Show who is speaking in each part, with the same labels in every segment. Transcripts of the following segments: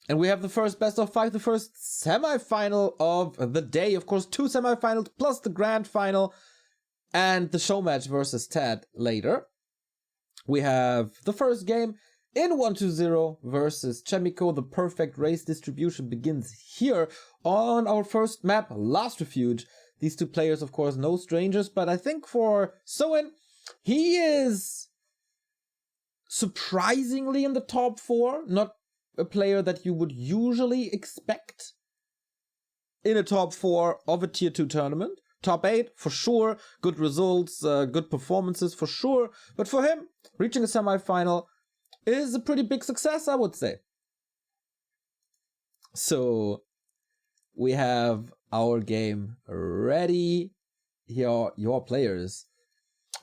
Speaker 1: And we have the first best of 5, the first semi-final of the day. Of course, 2 semi-finals plus the grand final and the show match versus TeD later. We have the first game in 1-2-0 versus Chemico. The perfect race distribution begins here on our first map, Last Refuge. These two players, of course, no strangers, but I think for Soin, he is surprisingly in the top 4, not a player that you would usually expect in a top 4 of a tier 2 tournament. Top 8 for sure, good results, good performances for sure, but for him, reaching a semi-final is a pretty big success, I would say. So we have our game ready. Here are your players.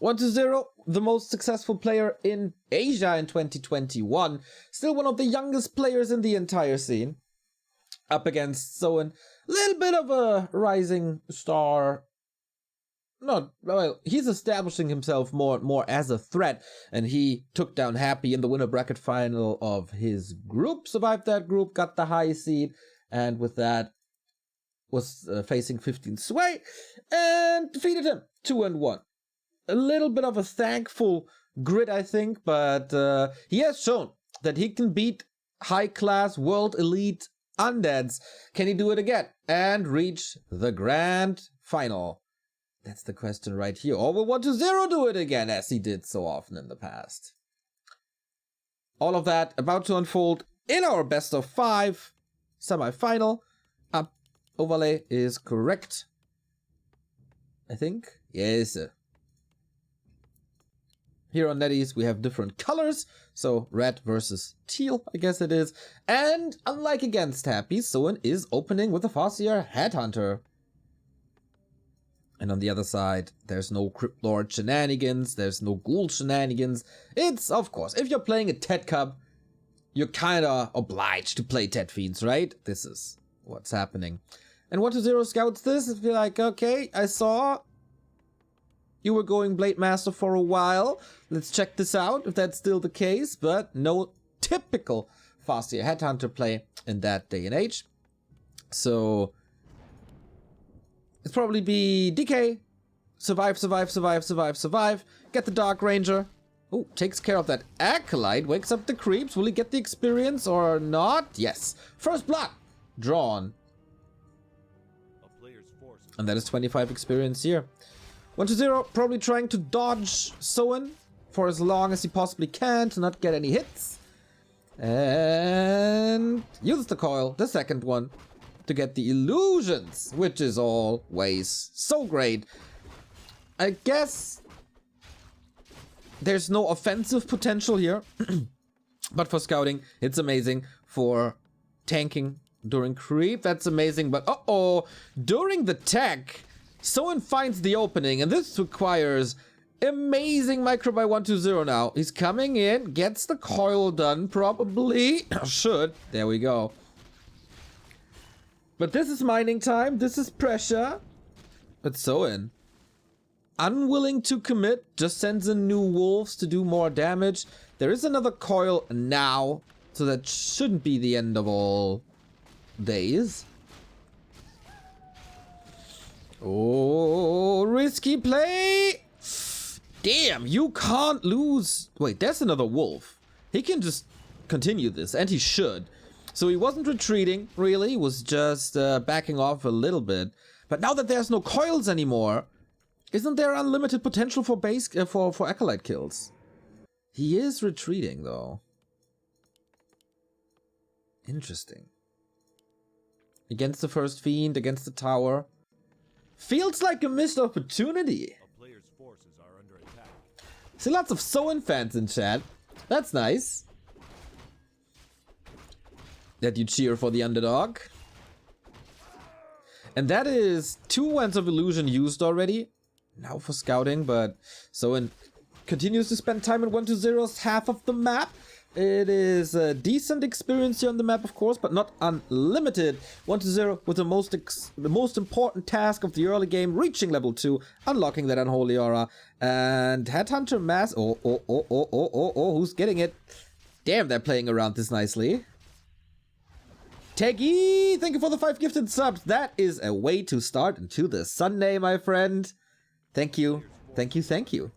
Speaker 1: 1-0, the most successful player in Asia in 2021. Still one of the youngest players in the entire scene. Up against Soin. Little bit of a rising star. He's establishing himself more as a threat. And he took down Happy in the winner bracket final of his group. Survived that group, got the high seed. And with that, was facing 15 Sway. And defeated him 2-1. A little bit of a thankful grid, I think, but he has shown that he can beat high-class world elite undeads. Can he do it again and reach the grand final? That's the question right here. Or will 1-0 do it again, as he did so often in the past? All of that about to unfold in our best of 5 semi-final. Overlay is correct, I think. Yes. Here on NetEase, we have different colors, so red versus teal, I guess it is. And unlike against Happy, Soin is opening with a CORSAIR Headhunter. And on the other side, there's no Crypt Lord shenanigans, there's no Ghoul shenanigans. It's, of course, if you're playing a TeD Cup, you're kinda obliged to play TeD Fiends, right? This is what's happening. And 1-0 scouts this, if you're like, okay, I saw you were going Blade Master for a while. Let's check this out, if that's still the case. But no typical CORSAIR Headhunter play in that day and age. So it's probably be DK. Survive. Get the Dark Ranger. Oh, takes care of that Acolyte. Wakes up the creeps. Will he get the experience or not? Yes. First blood drawn. And that is 25 experience here. 1-0, probably trying to dodge Soin for as long as he possibly can to not get any hits. And use the coil, the second one, to get the illusions, which is always so great. I guess there's no offensive potential here, but for scouting, it's amazing. For tanking during creep, that's amazing, but during the tech, Soin finds the opening, and this requires amazing micro by 1-2-0 now. He's coming in, gets the coil done, probably. Should. There we go. But this is mining time, this is pressure. But Soin, unwilling to commit, just sends in new wolves to do more damage. There is another coil now, so that shouldn't be the end of all days. Oh, risky play. Damn, you can't lose. Wait, there's another wolf. He can just continue this, and he should. So he wasn't retreating, really. He was just backing off a little bit. But now that there's no coils anymore, isn't there unlimited potential for base for Acolyte kills? He is retreating, though. Interesting. Against the first fiend, against the tower. Feels like a missed opportunity.
Speaker 2: A player's forces are under attack.
Speaker 1: See lots of Soin fans in chat. That's nice. That you cheer for the underdog. And that is 2 Wands of Illusion used already. Now for scouting, but Soin continues to spend time in 1-2-0's half of the map. It is a decent experience here on the map, of course, but not unlimited. 1-0 with the most important task of the early game, reaching level 2, unlocking that Unholy Aura, and Headhunter Mass. Oh, who's getting it? Damn, they're playing around this nicely. TeD, thank you for the 5 gifted subs. That is a way to start into the Sunday, my friend. Thank you. Thank you. Thank you.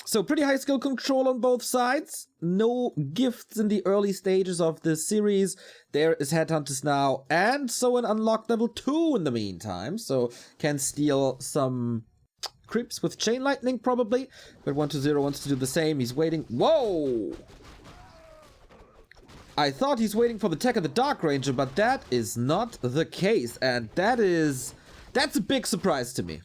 Speaker 1: So pretty high skill control on both sides. No gifts in the early stages of this series. There is Headhunters now, and Soin unlocked level 2 in the meantime. So can steal some creeps with Chain Lightning probably. But 120 wants to do the same. He's waiting. Whoa! I thought he's waiting for the tech of the Dark Ranger, but that is not the case. And that's a big surprise to me.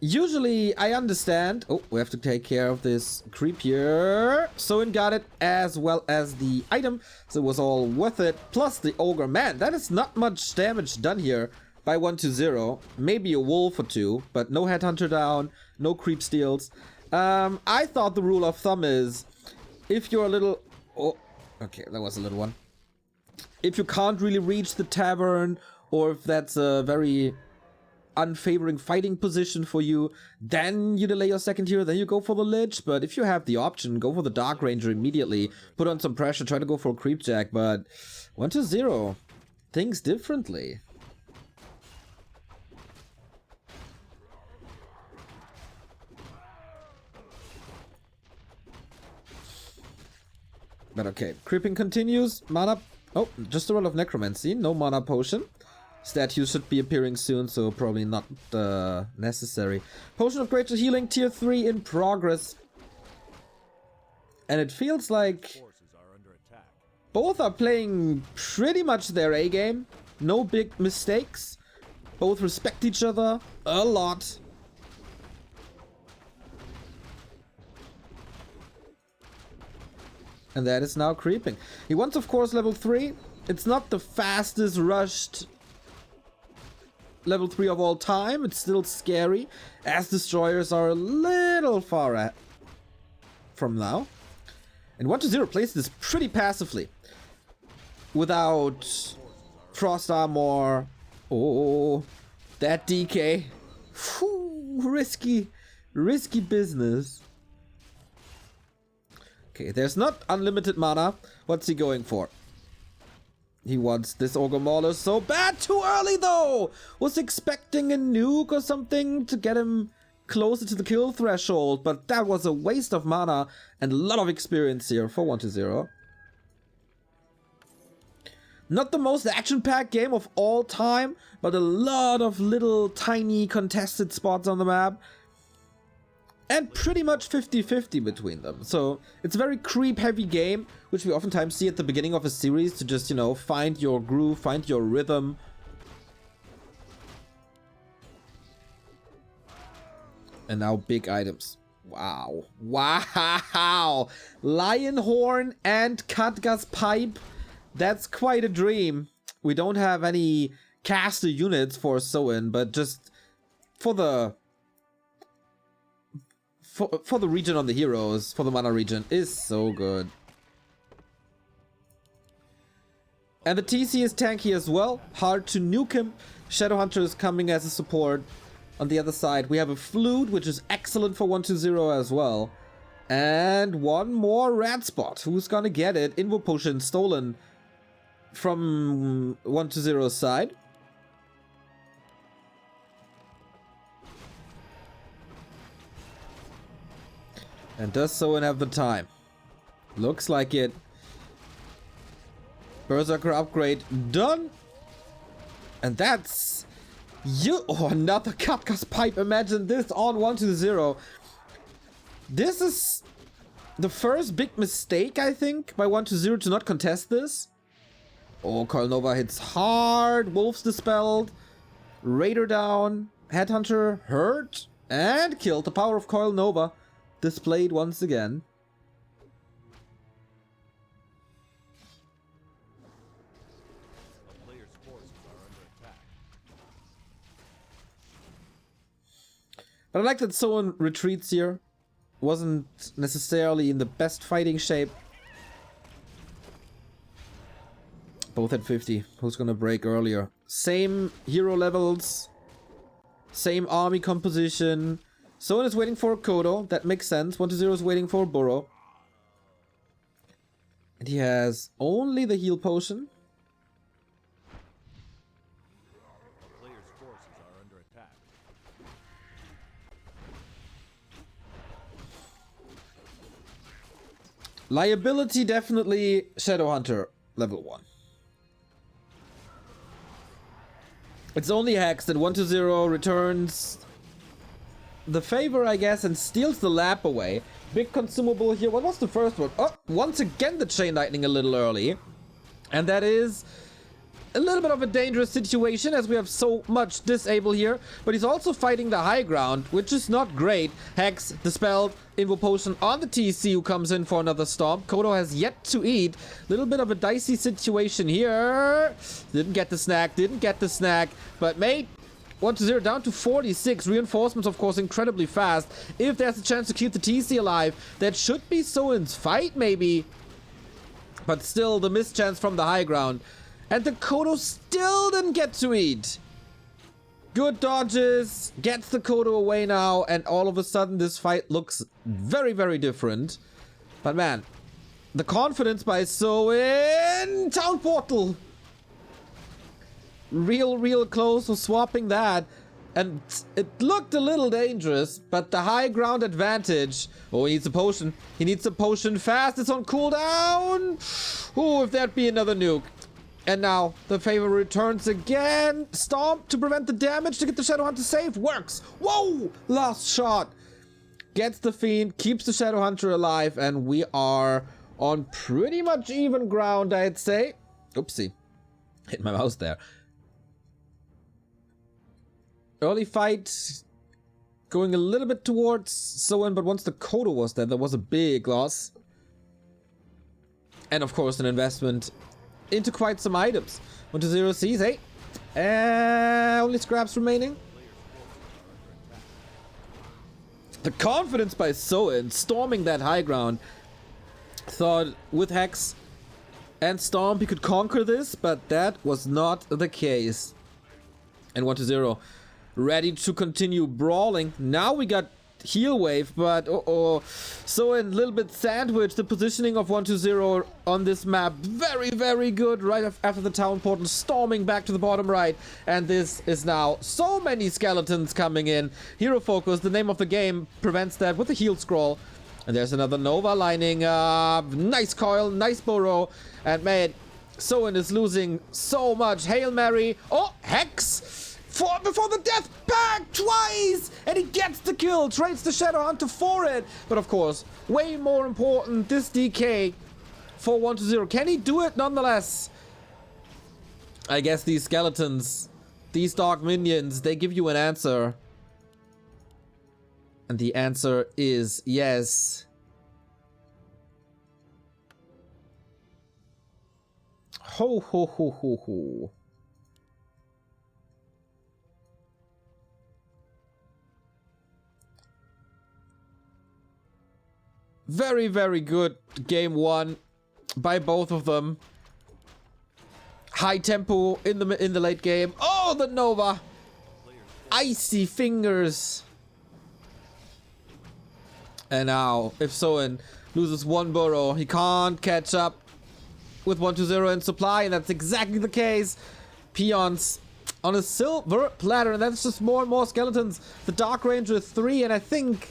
Speaker 1: Usually, I understand. Oh, we have to take care of this creep here. Soin got it as well as the item, so it was all worth it. Plus the ogre. Man, that is not much damage done here by 120. Maybe a wolf or two, but no headhunter down, no creep steals. I thought the rule of thumb is, if you're a little... Oh, okay, that was a little one. If you can't really reach the tavern, or if that's a very unfavoring fighting position for you, then you delay your second hero, then you go for the Lich. But if you have the option, go for the Dark Ranger immediately, put on some pressure, try to go for a creep jack. But 120 thinks differently. But okay, creeping continues. Mana. Oh, just a roll of necromancy, no mana potion. Statues should be appearing soon, so probably not necessary. Potion of Greater Healing, tier 3 in progress. And it feels like both are playing pretty much their A game. No big mistakes. Both respect each other a lot. And that is now creeping. He wants, of course, level 3. It's not the fastest rushed level 3 of all time. It's still scary, as destroyers are a little far from now. And 120 plays this pretty passively, without frost armor. Oh, that DK. Whew, risky business. Okay, there's not unlimited mana. What's he going for? He wants this Ogre Mauler so bad. Too early though! Was expecting a nuke or something to get him closer to the kill threshold, but that was a waste of mana and a lot of experience here for 120. Not the most action-packed game of all time, but a lot of little tiny contested spots on the map. And pretty much 50-50 between them. So it's a very creep-heavy game, which we oftentimes see at the beginning of a series to just, you know, find your groove, find your rhythm. And now big items. Wow. Wow! Lion Horn and Khadga's Pipe. That's quite a dream. We don't have any caster units for Soin, but just for the... For the region on the heroes, for the mana region, is so good. And the TC is tanky as well. Hard to nuke him. Shadowhunter is coming as a support. On the other side, we have a Flute, which is excellent for 120 as well. And one more red spot. Who's gonna get it? Invo Potion stolen from 120's side. And does Soin have the time? Looks like it. Berserker upgrade done. And that's... Oh, another Khadga's Pipe. Imagine this on 120. This is the first big mistake, I think, by 120 to not contest this. Oh, Coil Nova hits hard. Wolves dispelled. Raider down. Headhunter hurt. And killed. The power of Coil Nova displayed once again. But I like that Soin retreats here. Wasn't necessarily in the best fighting shape. Both at 50. Who's gonna break earlier? Same hero levels. Same army composition. Soin is waiting for Kodo. That makes sense. 1-0 is waiting for Burrow. And he has only the heal potion.
Speaker 2: A player's forces are under attack.
Speaker 1: Liability definitely Shadowhunter level 1. It's only Hex that 1-0 returns the favor, I guess, and steals the lap away. Big consumable here. What was the first one? Oh, once again the Chain Lightning a little early. And that is a little bit of a dangerous situation as we have so much disable here. But he's also fighting the high ground, which is not great. Hex, Dispelled, Invo Potion on the TC who comes in for another Stomp. Kodo has yet to eat. Little bit of a dicey situation here. Didn't get the snack, but mate, 1-0 down to 46. Reinforcements, of course, incredibly fast. If there's a chance to keep the TC alive, that should be Soin's fight, maybe. But still, the mischance from the high ground. And the Kodo still didn't get to eat. Good dodges. Gets the Kodo away now. And all of a sudden, this fight looks very, very different. But man, the confidence by Soin. Town Portal. Real close to swapping that, and it looked a little dangerous, but the high ground advantage. Oh, he needs a potion. He needs a potion fast. It's on cooldown. Ooh, if that be another nuke. And now the favor returns again. Stomp to prevent the damage to get the Shadowhunter safe. Works. Whoa! Last shot. Gets the Fiend, keeps the Shadowhunter alive, and we are on pretty much even ground, I'd say. Oopsie. Hit my mouse there. Early fight going a little bit towards Soin, but once the Kodo was there was a big loss. And of course an investment into quite some items. 1-0 sees, hey. Only scraps remaining. The confidence by Soin storming that high ground. Thought with Hex and Stomp he could conquer this, but that was not the case. And 1-0. Ready to continue brawling. Now we got heal wave, but so a little bit sandwiched. The positioning of 1-0 on this map, very good. Right after the town portal, storming back to the bottom right, and this is now so many skeletons coming in. Hero focus, the name of the game, prevents that with the heal scroll. And there's another Nova lining up. Nice coil, nice burrow, and man, Soin is losing so much. Hail Mary. Oh, Hex. Before the death pack twice, and he gets the kill, trades the Shadowhunter for it. But of course, way more important, this DK for 1-0. Can he do it nonetheless? I guess these skeletons, these dark minions, they give you an answer. And the answer is yes. Ho ho ho ho ho. Very good game one by both of them. High tempo in the late game. Oh, the Nova. Icy fingers. And now, if Soin loses one burrow, he can't catch up with 1-0 in supply, and that's exactly the case. Peons on a silver platter, and that's just more and more skeletons. The Dark Ranger 3, and I think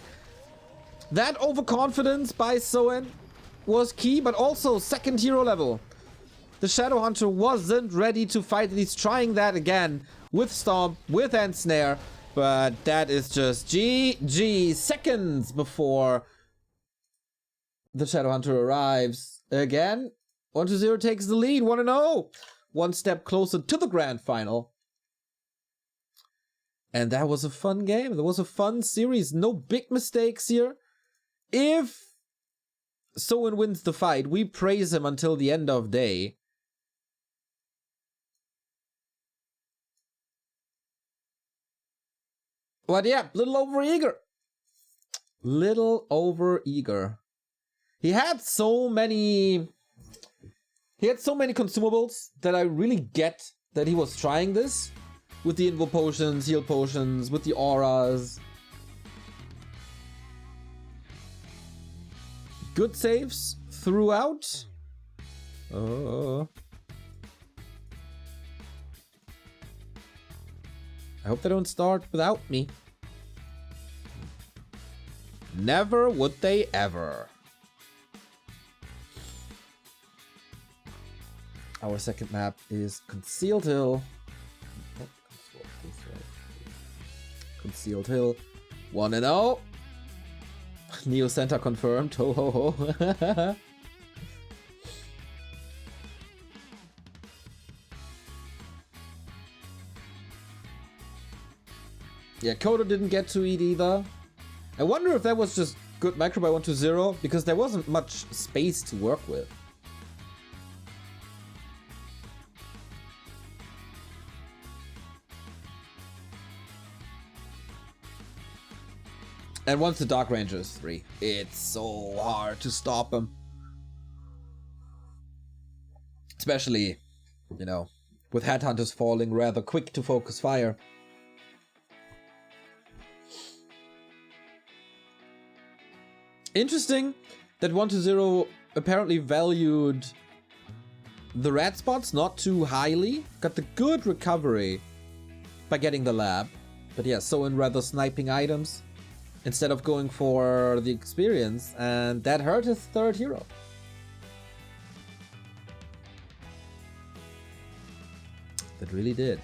Speaker 1: that overconfidence by Soin was key, but also second hero level. The Shadowhunter wasn't ready to fight. He's trying that again with Stomp, with Ensnare, but that is just GG. Seconds before the Shadowhunter arrives again. 1-0 takes the lead, 1-0. One step closer to the grand final. And that was a fun game. That was a fun series. No big mistakes here. If Soin wins the fight, we praise him until the end of day. But yeah, little over-eager. Little over-eager. He had so many consumables that I really get that he was trying this. With the Invo Potions, Heal Potions, with the Auras. Good saves throughout. Oh. I hope they don't start without me. Never would they ever. Our second map is Concealed Hill. Concealed Hill. 1-0. Neo Center confirmed. Ho ho ho. Yeah, Kodo didn't get to eat either. I wonder if that was just good macro by 1-0 because there wasn't much space to work with. And once the Dark Ranger is 3, it's so hard to stop him. Especially, you know, with Headhunters falling rather quick to focus fire. Interesting that 1-0 apparently valued the red spots not too highly. Got the good recovery by getting the lab. But yeah, Soin rather sniping items instead of going for the experience, and that hurt his third hero. That really did.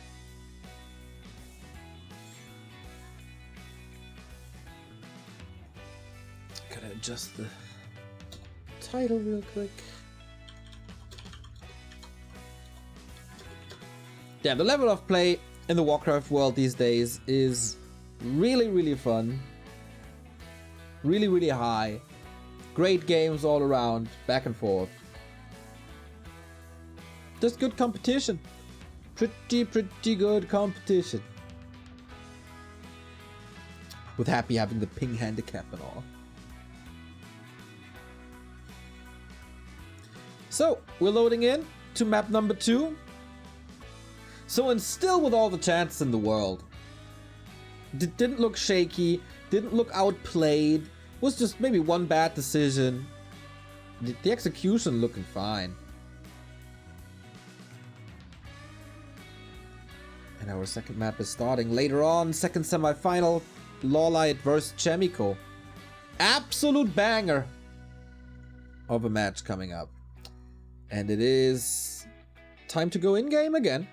Speaker 1: Gotta adjust the title real quick. Yeah, the level of play in the Warcraft world these days is really, really fun. Really, really high. Great games all around, back and forth. Just good competition. Pretty good competition. With Happy having the ping handicap and all. So, we're loading in to map number 2. So, and still with all the chances in the world. Didn't look shaky, didn't look outplayed. Was just maybe one bad decision. The execution looking fine. And our second map is starting later on. Second semifinal. Lawlight versus Chemico. Absolute banger of a match coming up. And it is time to go in-game again.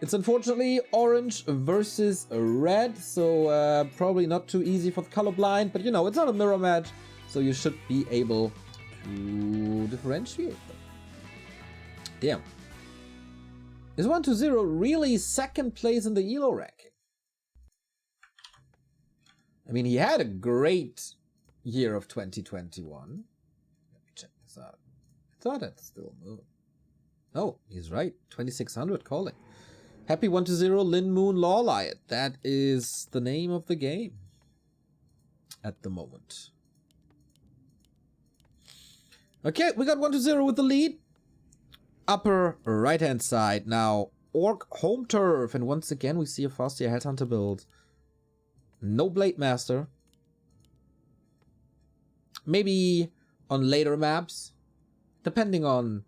Speaker 1: It's unfortunately orange versus red, so probably not too easy for the colorblind, but you know, it's not a mirror match, so you should be able to differentiate them. Damn. Is 1-0 really second place in the ELO ranking? I mean, he had a great year of 2021. Let me check this out. I thought I'd still move. Oh, he's right. 2600 calling. Happy 1-0 Lin Moon Lawlight. That is the name of the game at the moment. Okay, we got 1-0 with the lead. Upper right hand side. Now, Orc home turf. And once again, we see a Farseer Headhunter build. No Blade Master. Maybe on later maps. Depending on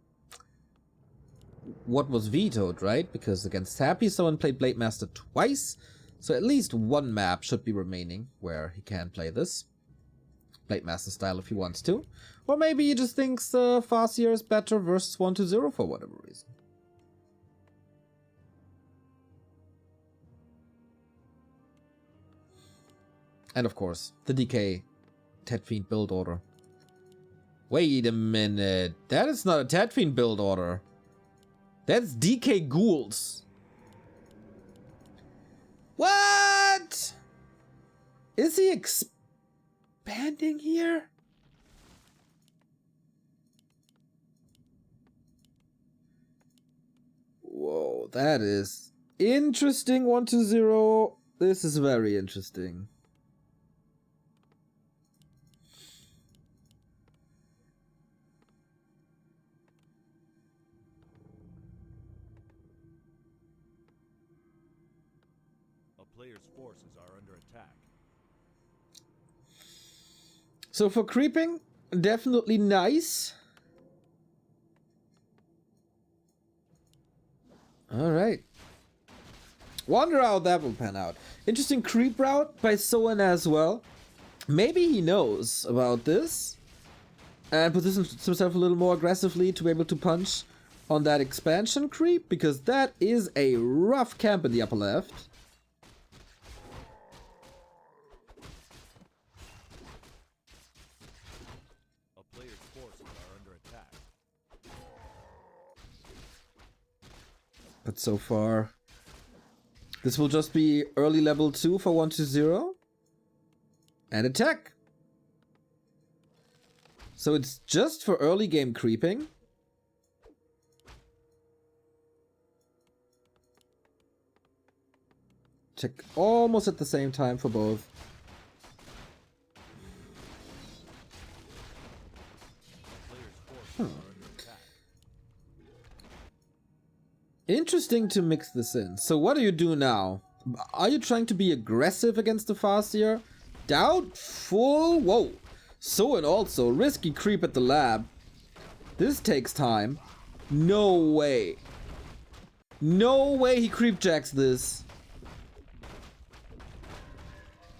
Speaker 1: what was vetoed, right? Because against Happy, someone played Blade Master twice. So at least one map should be remaining where he can play this. Blade Master style if he wants to. Or maybe he just thinks Farseer is better versus 1-0 for whatever reason. And of course, the DK TeD Fiend build order. Wait a minute. That is not a TeD Fiend build order. That's DK Ghouls. What? Is he expanding here? Whoa, that is interesting. 1-0. This is very interesting.
Speaker 2: Player's forces are under attack.
Speaker 1: So for creeping, Definitely nice. Alright. Wonder how that will pan out. Interesting creep route by Soin as well. Maybe he knows about this and positions himself a little more aggressively to be able to punch on that expansion creep, because that is a rough camp in the upper left.
Speaker 2: A player's forces are under attack.
Speaker 1: But so far, this will just be early level 2 for 1-0. And attack. So it's just for early game creeping. Check almost at the same time for both. Interesting to mix this in. So what do you do now? Are you trying to be aggressive against the Farseer? Doubtful. Whoa. Soin also. Risky creep at the lab. This takes time. No way. No way he creepjacks this.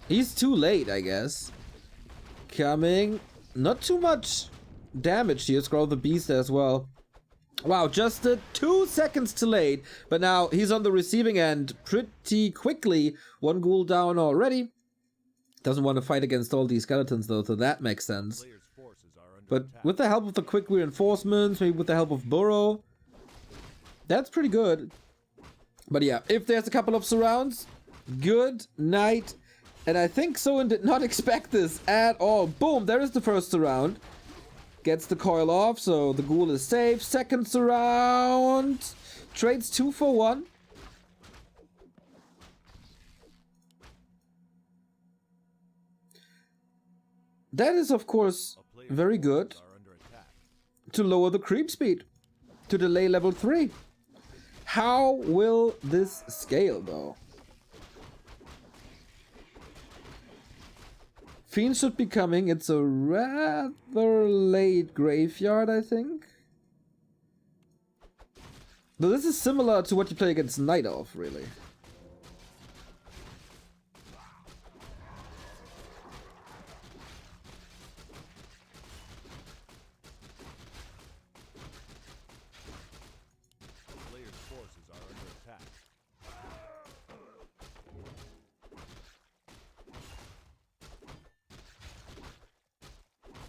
Speaker 1: He's too late, I guess. Coming. Not too much damage here. Scroll the beast as well. Wow, just 2 seconds too late. But now he's on the receiving end pretty quickly. 1 ghoul down already. Doesn't want to fight against all these skeletons though, so that makes sense. But with the help of the quick reinforcements, maybe with the help of Burrow, that's pretty good. But yeah, if there's a couple of surrounds, good night. And I think Soin did not expect this at all. Boom, there is the first surround. Gets the coil off, so the ghoul is safe. Second surround. Trades 2 for 1. That is, of course, very good to lower the creep speed, to delay level 3. How will this scale, though? Fiend should be coming. It's a rather late graveyard, I think. Though this is similar to what you play against Night Elf, really.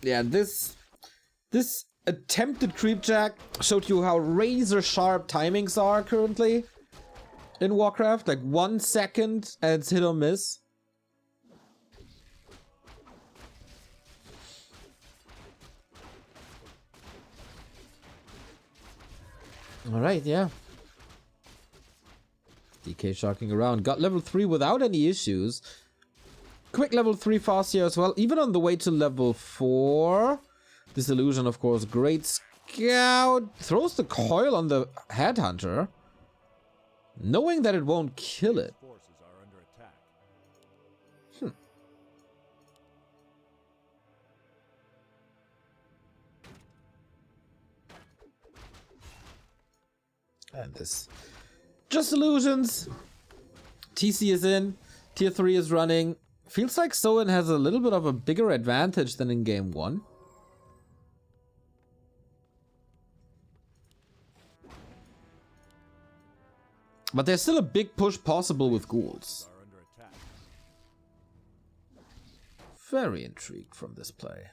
Speaker 1: Yeah, this attempted creepjack showed you how razor sharp timings are currently in Warcraft. Like 1 second and it's hit or miss. Alright, yeah. DK shocking around. Got level 3 without any issues. Quick level 3 Farseer as well, even on the way to level 4. Disillusion, of course, great scout. Throws the coil on the headhunter, knowing that it won't kill it. And this. Just illusions. TC is in. Tier 3 is running. Feels like Soin has a little bit of a bigger advantage than in game 1. But there's still a big push possible with ghouls. Very intrigued from this play.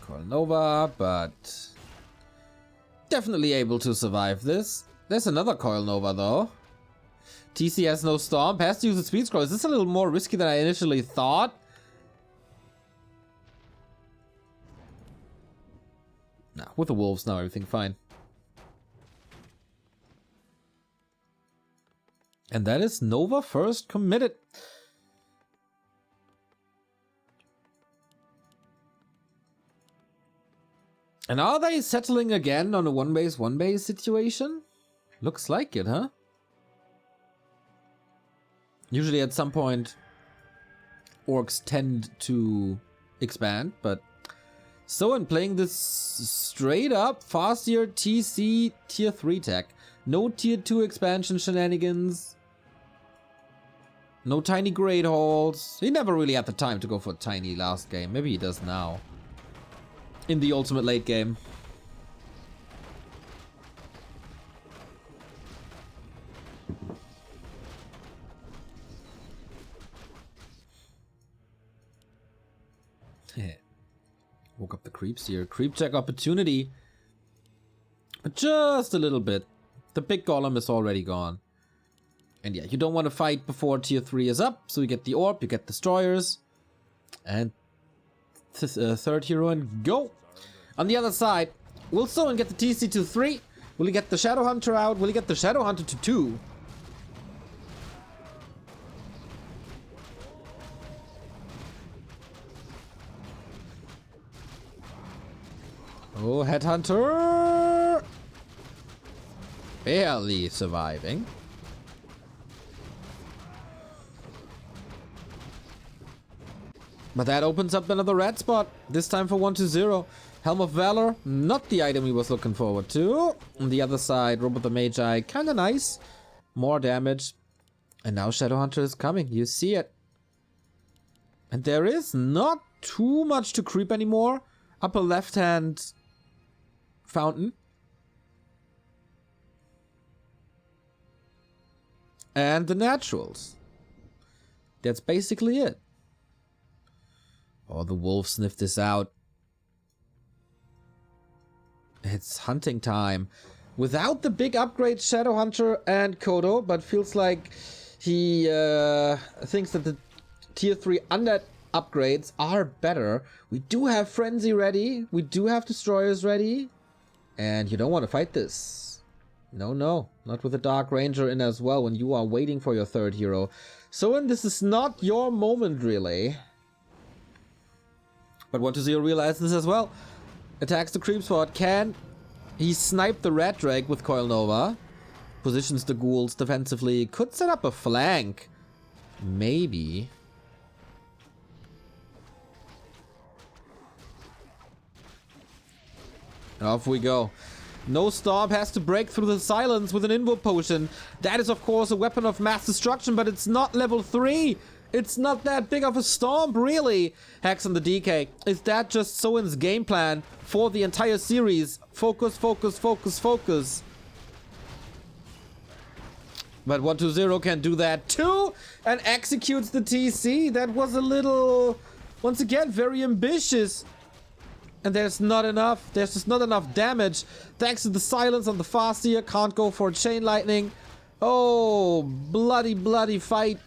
Speaker 1: Coil Nova, but definitely able to survive this. There's another Coil Nova though. TC has no Stomp, has to use the Speed Scroll. Is this a little more risky than I initially thought? Nah, with the Wolves now, everything fine. And that is Nova first committed. And are they settling again on a one base situation? Looks like it, huh? Usually at some point, orcs tend to expand, but Soin playing this straight up faster TC tier 3 tech. No tier 2 expansion shenanigans. No tiny great halls. He never really had the time to go for tiny last game. Maybe he does now. In the ultimate late game. Woke up the creeps here. Creep check opportunity. Just a little bit. The big golem is already gone. And yeah, you don't want to fight before tier 3 is up. So you get the orb, you get destroyers. And third hero and go. On the other side, will Soin get the TC to 3? Will he get the Shadow Hunter out? Will he get the Shadow Hunter to 2? Oh, Headhunter! Barely surviving. But that opens up another red spot. This time for 1-0. Helm of Valor, not the item he was looking forward to. On the other side, Robe of the Magi, kinda nice. More damage. And now Shadowhunter is coming, you see it. And there is not too much to creep anymore. Upper left hand fountain. And the naturals. That's basically it. Oh, the wolves sniffed this out. It's hunting time. Without the big upgrade Shadowhunter and Kodo, but feels like he thinks that the tier 3 undead upgrades are better. We do have Frenzy ready. We do have Destroyers ready. And you don't want to fight this. No, not with a Dark Ranger in as well when you are waiting for your third hero. Soin, this is not your moment really. But 1-0 realizes this as well. Attacks the creep spot. Can he snipe the Red Drake with Coil Nova? Positions the ghouls defensively. Could set up a flank. Maybe. Off we go. No Storm has to break through the silence with an Invoke Potion. That is, of course, a weapon of mass destruction, but it's not level 3. It's not that big of a storm, really. Hex on the DK. Is that just Soin's game plan for the entire series? Focus, focus, focus, focus. But 1-0 can do that too and executes the TC. That was a little, once again, very ambitious. And there's not enough. There's just not enough damage. Thanks to the silence on the Farseer. Can't go for a Chain Lightning. Oh, bloody, bloody fight.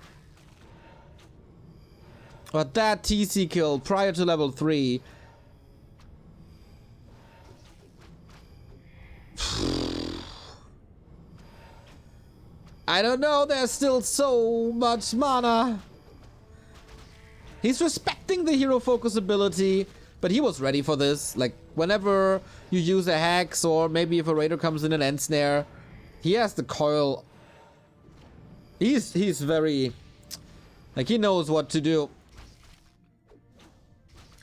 Speaker 1: But that TC kill prior to level 3. I don't know. There's still so much mana. He's respecting the hero focus ability. But he was ready for this. Like, whenever you use a hex, or maybe if a raider comes in an end snare, he has the coil. He's very, like, he knows what to do.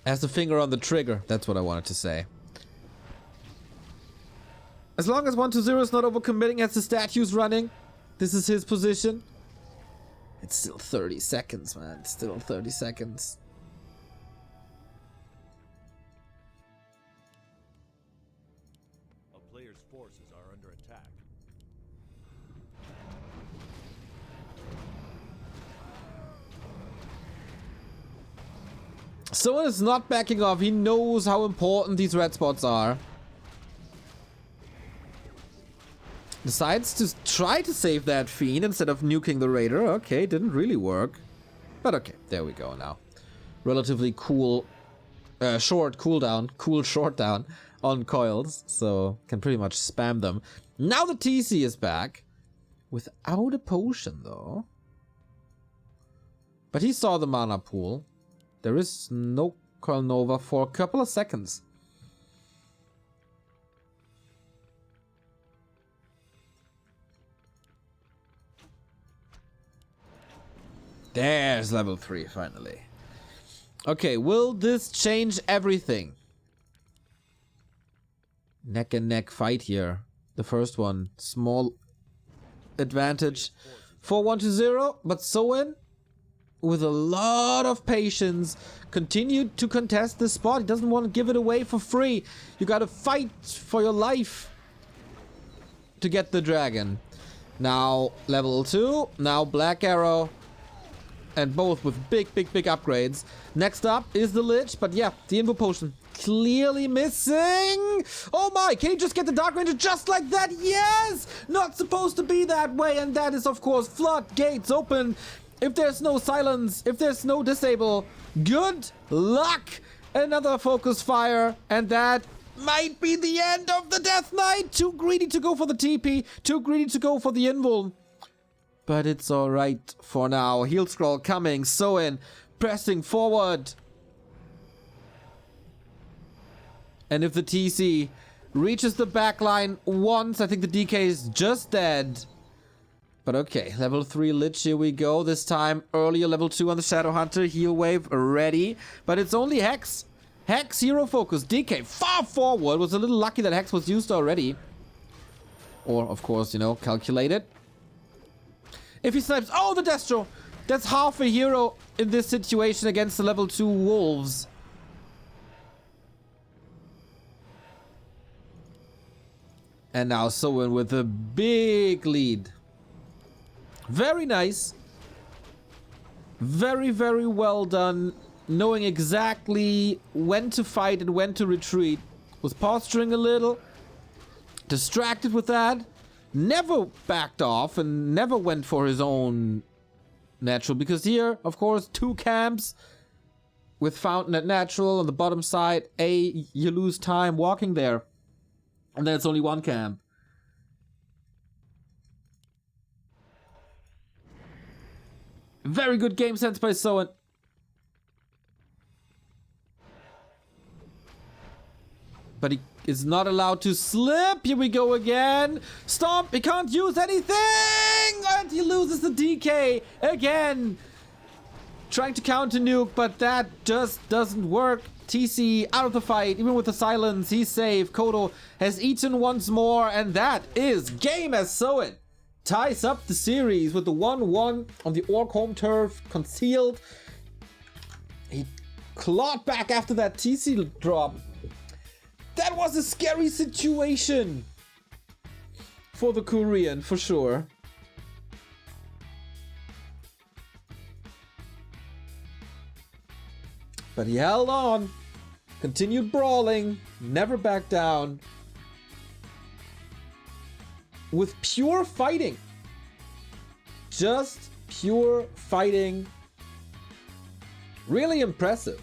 Speaker 1: Has the finger on the trigger. That's what I wanted to say. As long as 1-0 is not overcommitting, has the statues running, this is his position. It's still 30 seconds, man. It's still 30 seconds.
Speaker 2: Forces are under attack.
Speaker 1: Soin is not backing off. He knows how important these red spots are. Decides to try to save that Fiend instead of nuking the Raider. Okay, didn't really work. But okay, there we go now. Relatively cool, short cooldown. Cool short down on coils, so can pretty much spam them. Now the TC is back without a potion though, but he saw the mana pool. There is no Coil Nova for a couple of seconds. There's level 3, finally. Okay, will this change everything? Neck and neck fight here. The first one. Small advantage for 1-0, but Soin, with a lot of patience, continued to contest this spot. He doesn't want to give it away for free. You gotta fight for your life to get the dragon. Now level 2, now Black Arrow, and both with big upgrades. Next up is the Lich, but yeah, the Invo Potion clearly missing. Oh my, can you just get the Dark Ranger just like that? Yes! Not supposed to be that way, and that is of course floodgates open. If there's no silence, if there's no disable, good luck! Another focus fire, and that might be the end of the Death Knight. Too greedy to go for the TP, too greedy to go for the invul. But it's alright for now. Heal scroll coming, Soin pressing forward. And if the TC reaches the backline once, I think the DK is just dead. But okay, level 3 Lich, here we go. This time earlier level 2 on the Shadow Hunter. Heal wave ready. But it's only Hex. Hex, hero focus, DK far forward. Was a little lucky that Hex was used already. Or, of course, you know, calculated. If he snipes, oh, the Destro! That's half a hero in this situation against the level 2 wolves. And now Soin with a big lead. Very nice. Very well done. Knowing exactly when to fight and when to retreat. Was posturing a little. Distracted with that. Never backed off and never went for his own natural. Because here, of course, 2 camps. With Fountain at natural on the bottom side. You lose time walking there. And then it's only 1 camp. Very good game sense by Soin. But he is not allowed to slip. Here we go again. Stomp. He can't use anything. And he loses the DK again. Trying to counter nuke, but that just doesn't work. TC out of the fight, even with the silence, he's safe. Kodo has eaten once more, and that is game as Soin ties up the series with the 1-1 on the Orc home turf, concealed. He clawed back after that TC drop. That was a scary situation for the Korean, for sure. But he held on, continued brawling, never backed down. With pure fighting. Just pure fighting. Really impressive.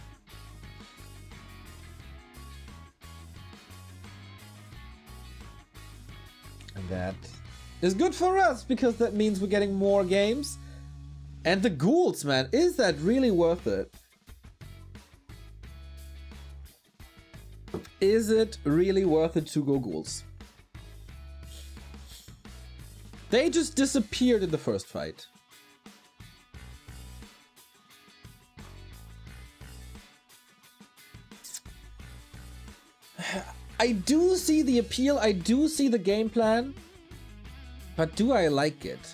Speaker 1: And that is good for us, because that means we're getting more games. And the ghouls, man, is that really worth it? Is it really worth it to go ghouls? They just disappeared in the first fight. I do see the appeal, I do see the game plan, but do I like it?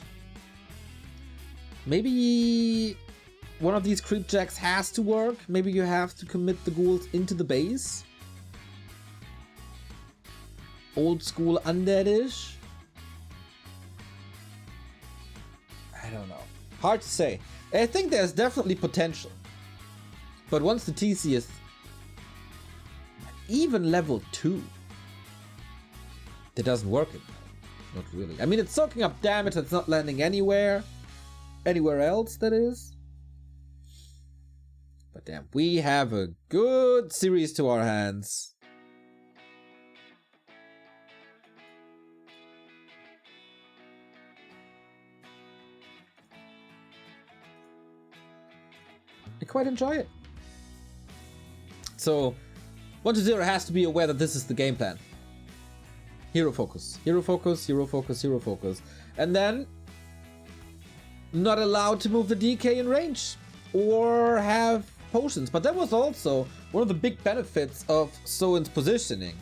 Speaker 1: Maybe one of these creep jacks has to work. Maybe you have to commit the ghouls into the base. Old school undead-ish. I don't know. Hard to say. I think there's definitely potential. But once the TC is even level 2, it doesn't work anymore. Not really. I mean, it's soaking up damage that's not landing anywhere. Anywhere else, that is. But damn, we have a good series to our hands. I quite enjoy it. So, 1-0 has to be aware that this is the game plan. Hero focus, hero focus, hero focus, hero focus. And then not allowed to move the DK in range or have potions. But that was also one of the big benefits of Soin's positioning,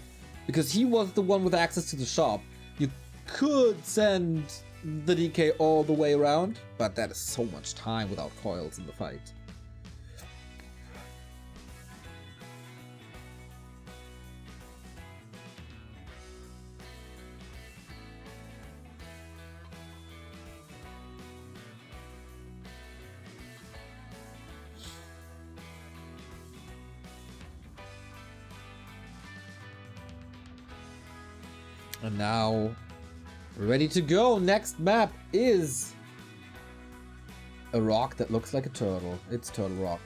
Speaker 1: because he was the one with access to the shop. You could send the DK all the way around, but that is so much time without coils in the fight. And now, ready to go. Next map is a rock that looks like a turtle. It's Turtle Rock.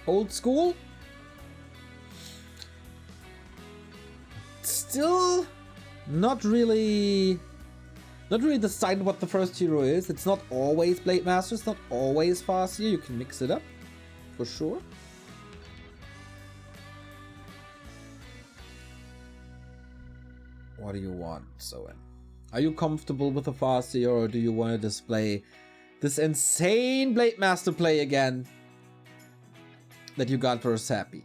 Speaker 1: Old school? Still not really decided what the first hero is. It's not always Blade Master, it's not always Farseer. You can mix it up, for sure. What do you want, Soin? Are you comfortable with the Farseer, or do you want to display this insane Blade Master play again that you got for Sappy?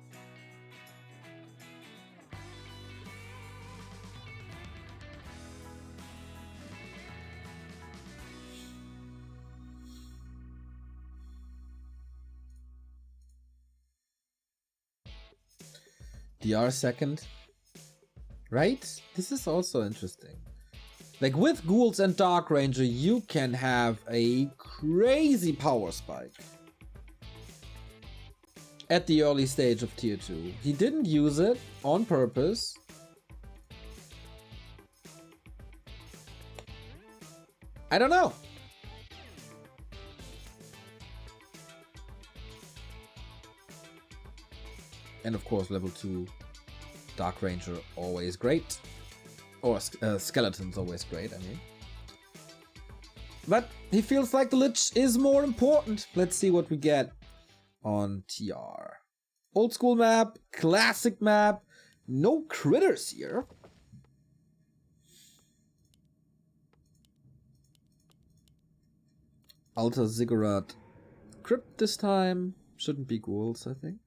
Speaker 1: DR second. Right? This is also interesting. Like with Ghouls and Dark Ranger, you can have a crazy power spike at the early stage of tier 2. He didn't use it on purpose. I don't know. And of course, level 2 Dark Ranger, always great. Or Skeleton's always great, I mean. But he feels like the Lich is more important. Let's see what we get on TR. Old school map, classic map, no critters here. Alta Ziggurat Crypt this time. Shouldn't be ghouls, I think.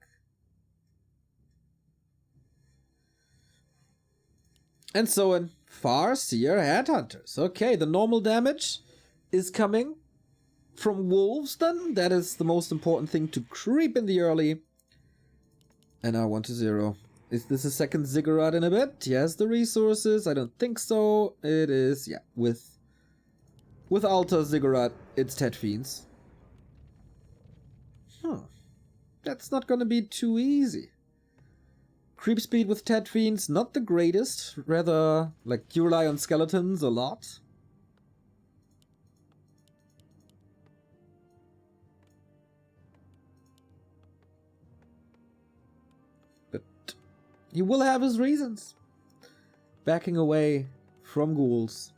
Speaker 1: And so in Farseer Headhunters. Okay, the normal damage is coming from wolves then. That is the most important thing, to creep in the early. And now 1-0. Is this a second Ziggurat in a bit? Yes, the resources. I don't think so. It is, yeah, with Alta Ziggurat, it's TeD Fiends. That's not gonna be too easy. Creep speed with TeD Fiends, not the greatest. Rather, like, you rely on skeletons a lot. But he will have his reasons. Backing away from ghouls.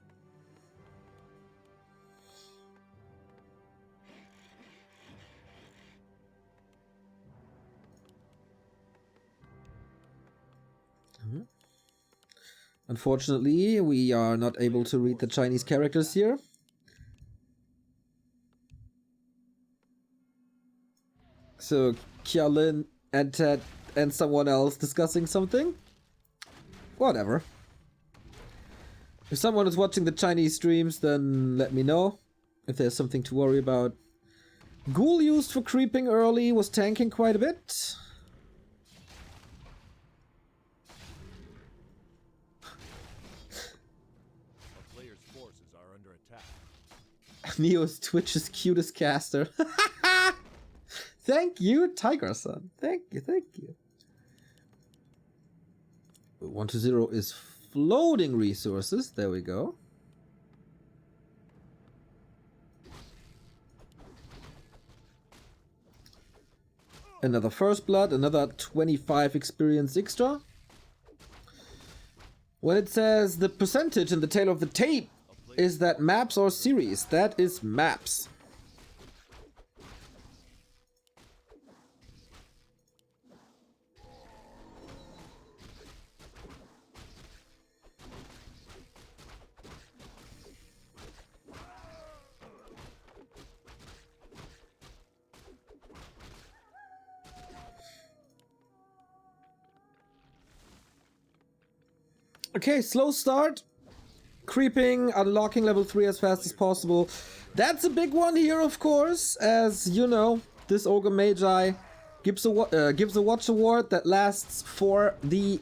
Speaker 1: Unfortunately, we are not able to read the Chinese characters here. So, Kialin and TeD and someone else discussing something? Whatever. If someone is watching the Chinese streams, then let me know if there's something to worry about. Ghoul used for creeping early was tanking quite a bit. Neo's Twitch's cutest caster. Thank you, Tiger-san. Thank you, thank you. 1-0 is floating resources. There we go. Another first blood, another 25 experience extra. When it says the percentage in the tail of the tape is that maps or series, that is maps. Okay, slow start. Creeping, unlocking level 3 as fast as possible. That's a big one here, of course. As you know, this Ogre Magi gives a watch award that lasts for the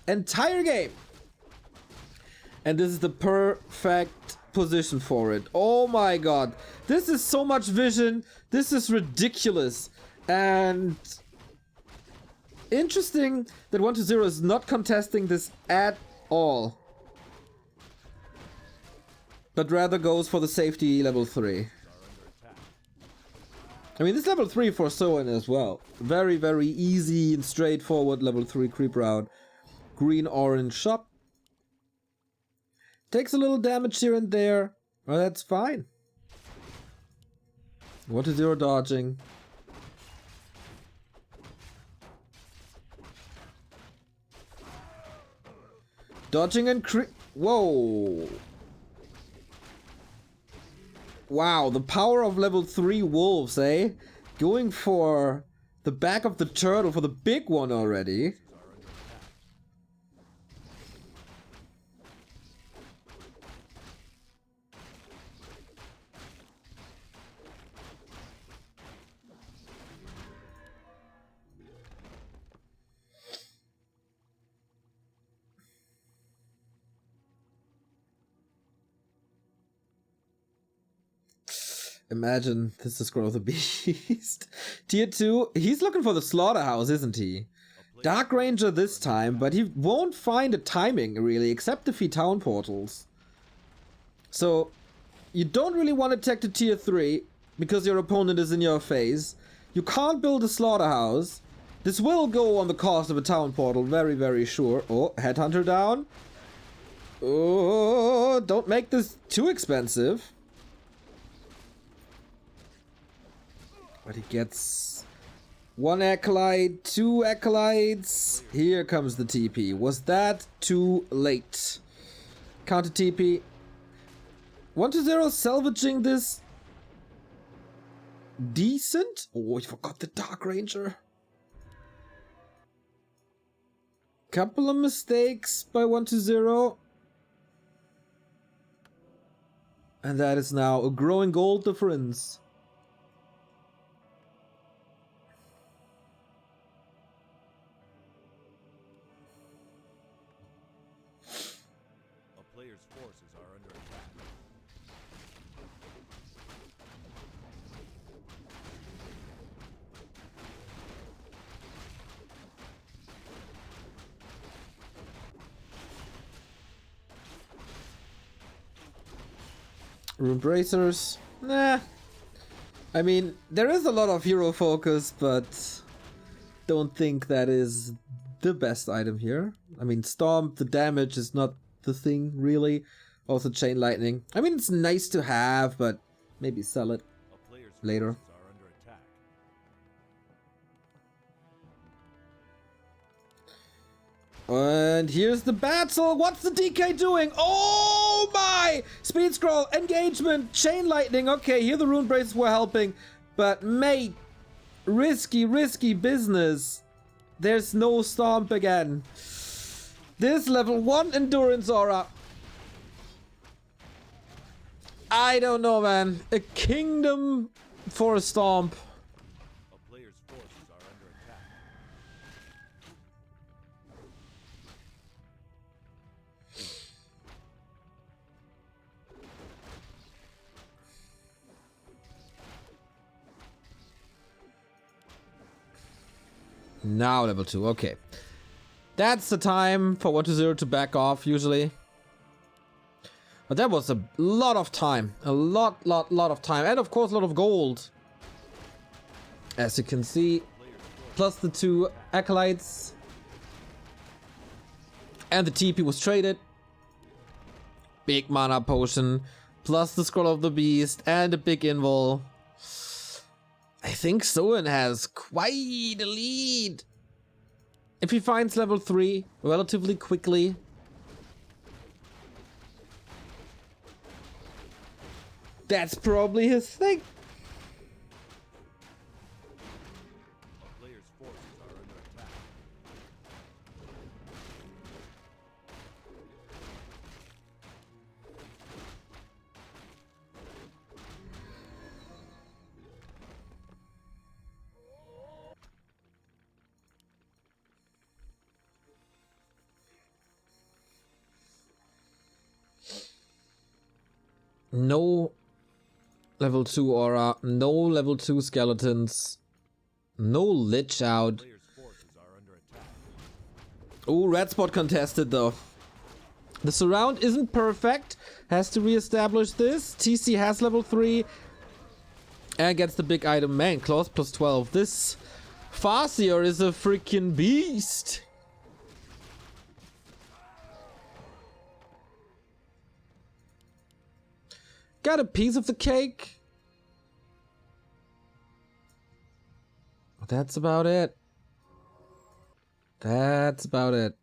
Speaker 1: entire game. And this is the perfect position for it. Oh my god. This is so much vision. This is ridiculous. And interesting that 1-0 is not contesting this at all. But rather goes for the safety level 3. I mean, this level 3 for Soin as well. Very, very easy and straightforward level 3 creep route. Green-orange shop. Takes a little damage here and there. Well, that's fine. 1-0 dodging. Dodging and whoa. Wow, the power of level 3 wolves, eh? Going for the back of the turtle for the big one already. Imagine this is Scroll of the Beast. Tier 2, he's looking for the slaughterhouse, isn't he? Dark Ranger this time, but he won't find a timing, really, except if he town portals. So, you don't really want to tech to Tier 3, because your opponent is in your face. You can't build a slaughterhouse. This will go on the cost of a town portal, very, very sure. Oh, Headhunter down. Oh, don't make this too expensive. But he gets 1 acolyte, 2 acolytes. Here comes the TP. Was that too late? Counter TP. 1-0 salvaging this. Decent. Oh, I forgot the Dark Ranger. Couple of mistakes by 1-0. And that is now a growing gold difference.
Speaker 2: Player's forces are under attack.
Speaker 1: Rune bracers. Nah. I mean, there is a lot of hero focus, but don't think that is the best item here. I mean, Stomp, the damage is not the thing, really. Also Chain Lightning. I mean, it's nice to have, but maybe sell it later.
Speaker 2: Are under attack.
Speaker 1: And here's the battle. What's the DK doing? Oh my! Speed scroll, engagement, Chain Lightning. Okay, here the Rune Braces were helping. But mate, risky business. There's no Stomp again. This level 1 Endurance Aura. I don't know, man. A kingdom for a Stomp.
Speaker 2: A player's forces are under attack.
Speaker 1: Now level 2, okay. That's the time for 1-0 to back off, usually. But that was a lot of time. A lot of time. And of course, a lot of gold. As you can see. Plus the 2 acolytes. And the TP was traded. Big mana potion. Plus the Scroll of the Beast. And a big invul. I think Soin has quite a lead. If he finds level 3 relatively quickly. That's probably his thing.
Speaker 2: A player's forces are under attack.
Speaker 1: No level 2 aura, no level 2 skeletons, no lich out.
Speaker 2: Player's forces are under attack.
Speaker 1: Ooh, red spot contested though. The surround isn't perfect, has to reestablish this. TC has level 3 and gets the big item. Man, claws plus 12. This CORSAIR is a freaking beast. Got a piece of the cake. That's about it. That's about it.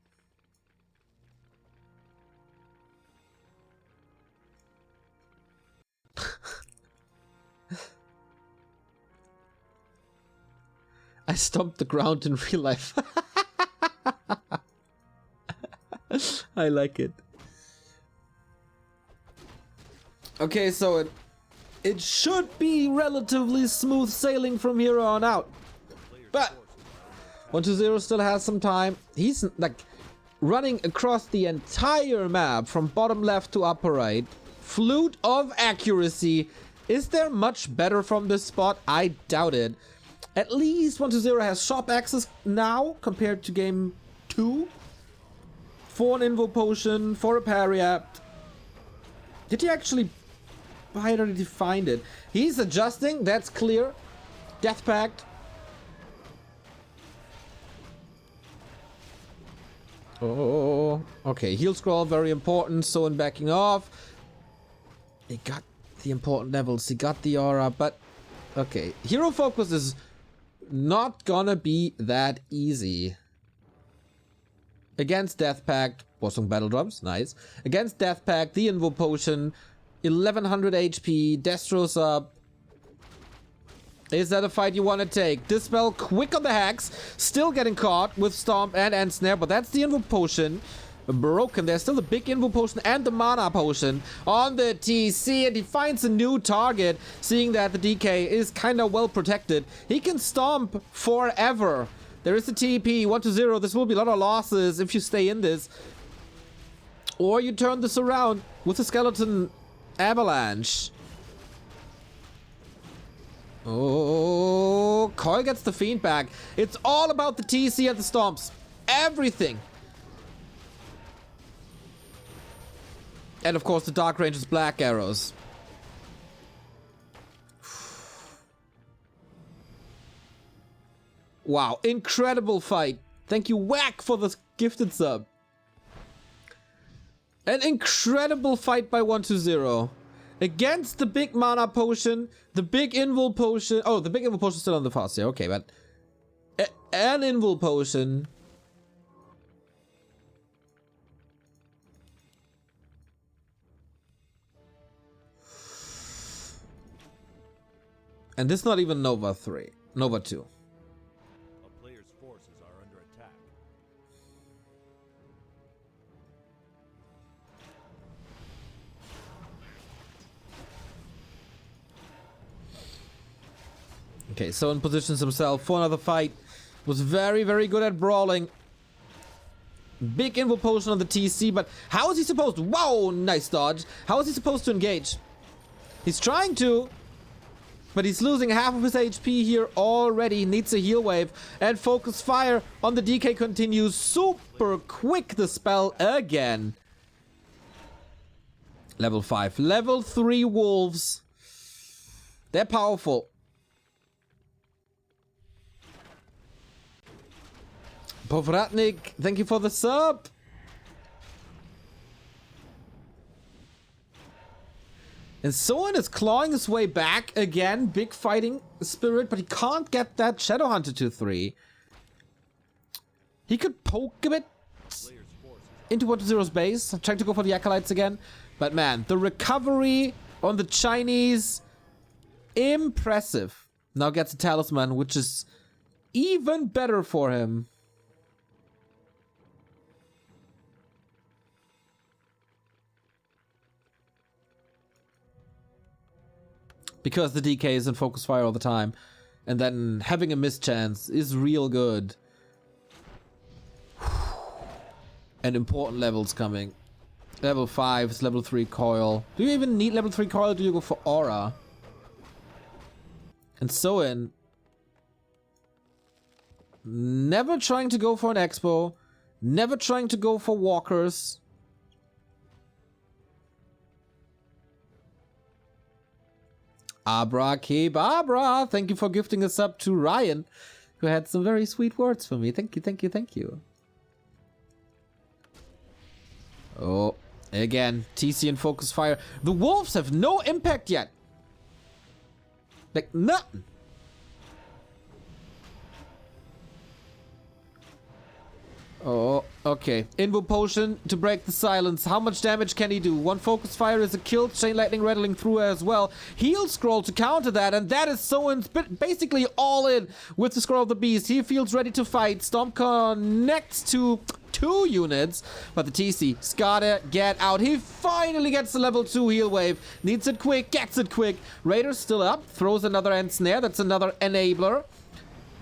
Speaker 1: I stomped the ground in real life. I like it. Okay, so it should be relatively smooth sailing from here on out. But 120 still has some time. He's like running across the entire map from bottom left to upper right. Flute of accuracy. Is there much better from this spot? I doubt it. At least 120 has shop access now compared to game 2. For an invo potion, for a parry app. Did he actually buy it or did he find it? He's adjusting, that's clear. Death Pact. Oh, okay. Heal scroll, very important. Soin backing off. He got the important levels. He got the aura, but okay. Hero focus is not gonna be that easy. Against Death Pact, Bossung Battle Drums, nice. Against Death Pact, the Invo Potion, 1100 HP, Destro's up. Is that a fight you want to take? Dispel quick on the hacks, still getting caught with Stomp and End Snare, but that's the Invo Potion. Broken. There's still the big Invo Potion and the Mana Potion on the TC, and he finds a new target, seeing that the DK is kind of well protected. He can Stomp forever. There is the TP, 120. This will be a lot of losses if you stay in this. Or you turn this around with a Skeleton Avalanche. Oh, Coil gets the Fiend back. It's all about the TC and the Stomps. Everything. And of course the Dark Ranger's Black Arrows. Wow, incredible fight. Thank you, Whack, for the gifted sub. An incredible fight by 120. Against the big Mana Potion, the big Invul Potion. Oh, the big Invul Potion is still on the fast, yeah, okay, but an Invul Potion. And this is not even Nova 3, Nova 2.
Speaker 2: A player's forces are under attack.
Speaker 1: Okay, Soin positions himself for another fight. Was very, very good at brawling. Big Invo Potion on the TC, but how is he supposed to? Wow, nice dodge. How is he supposed to engage? He's trying to, but he's losing half of his HP here already. He needs a heal wave. And focus fire on the DK continues super quick. The spell again. Level 5. Level 3 wolves. They're powerful. Povratnik, thank you for the sub. And Soin is clawing his way back again. Big fighting spirit, but he can't get that Shadow Hunter to 3. He could poke a bit into 120's base. I'm trying to go for the Acolytes again. But man, the recovery on the Chinese, impressive. Now gets a Talisman, which is even better for him. Because the DK is in focus fire all the time. And then having a mischance is real good. And important levels coming. Level 5 is level 3 coil. Do you even need level 3 coil or do you go for aura? And Soin. Never trying to go for an expo. Never trying to go for walkers. Abracadabra. Thank you for gifting us up to Ryan, who had some very sweet words for me. Thank you, thank you, thank you. Oh, again, TC and focus fire. The wolves have no impact yet. Like, nothing. Oh, okay. Invo potion to break the silence. How much damage can he do? One focus fire is a kill. Chain lightning rattling through as well. Heal scroll to counter that, and that is so basically all in with the scroll of the beast. He feels ready to fight. Stomp connects to 2 units, but the TC's gotta get out. He finally gets the level 2 heal wave. Needs it quick, gets it quick. Raider's still up. Throws another end snare. That's another enabler.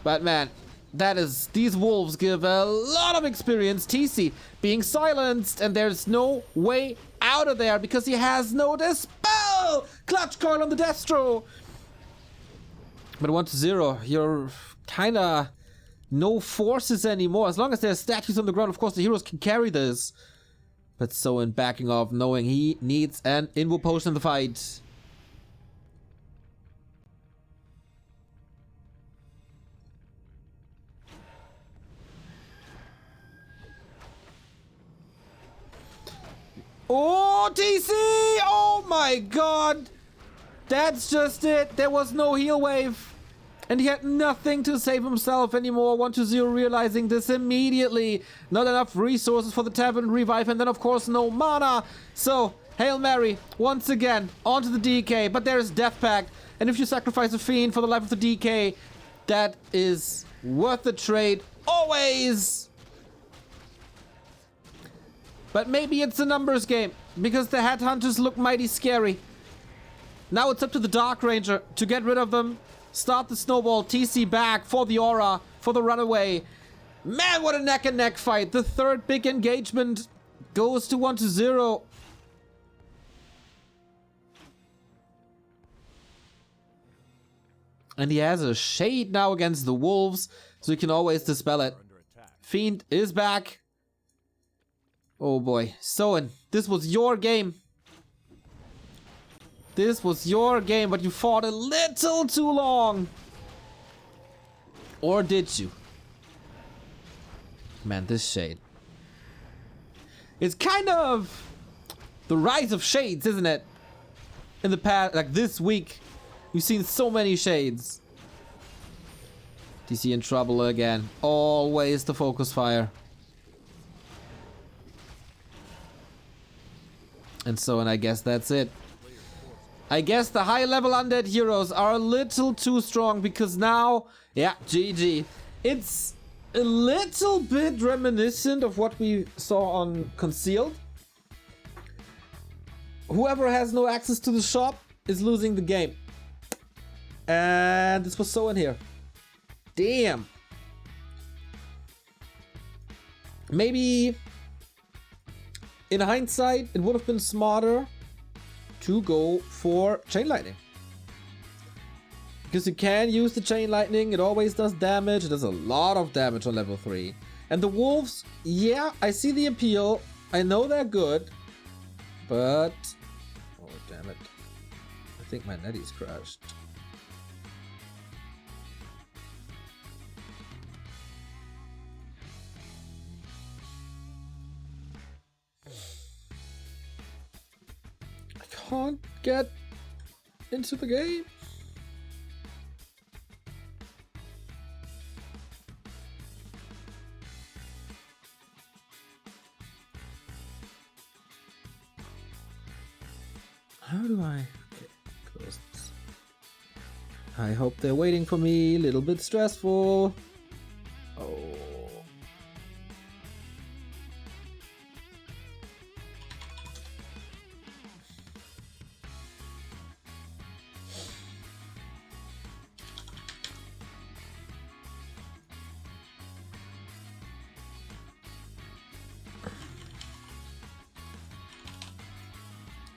Speaker 1: But man, that is, these wolves give a lot of experience. TC being silenced, and there's no way out of there because he has no dispel. Clutch coil on the Destro. But 1-0, you're kinda no forces anymore. As long as there's statues on the ground, of course the heroes can carry this. But Soin backing off, knowing he needs an invo potion in the fight. Oh, TC! Oh my god! That's just it. There was no heal wave. And he had nothing to save himself anymore. 1-0 realizing this immediately. Not enough resources for the tavern revive. And then, of course, no mana. So, Hail Mary, once again, onto the DK. But there's Death Pact. And if you sacrifice a fiend for the life of the DK, that is worth the trade. Always! But maybe it's a numbers game, because the headhunters look mighty scary. Now it's up to the Dark Ranger to get rid of them. Start the snowball, TC back for the aura, for the runaway. Man, what a neck and neck fight. The third big engagement goes to 1-0. And he has a shade now against the wolves, so he can always dispel it. Fiend is back. Oh boy. Soin, this was your game. This was your game, but you fought a little too long. Or did you? Man, this shade. It's kind of the rise of shades, isn't it? In the past, like this week, we've seen so many shades. DC in trouble again. Always the focus fire. And so, and I guess that's it. I guess the high level undead heroes are a little too strong because now, yeah, GG. It's a little bit reminiscent of what we saw on Concealed. Whoever has no access to the shop is losing the game. And this was so in here. Damn. Maybe in hindsight, it would have been smarter to go for Chain Lightning. Because you can use the Chain Lightning, it always does damage, it does a lot of damage on level 3. And the wolves, yeah, I see the appeal, I know they're good, but... oh damn it. I think my netty's crashed. Can't get into the game. How do I... okay, close this. I hope they're waiting for me. A little bit stressful. Oh.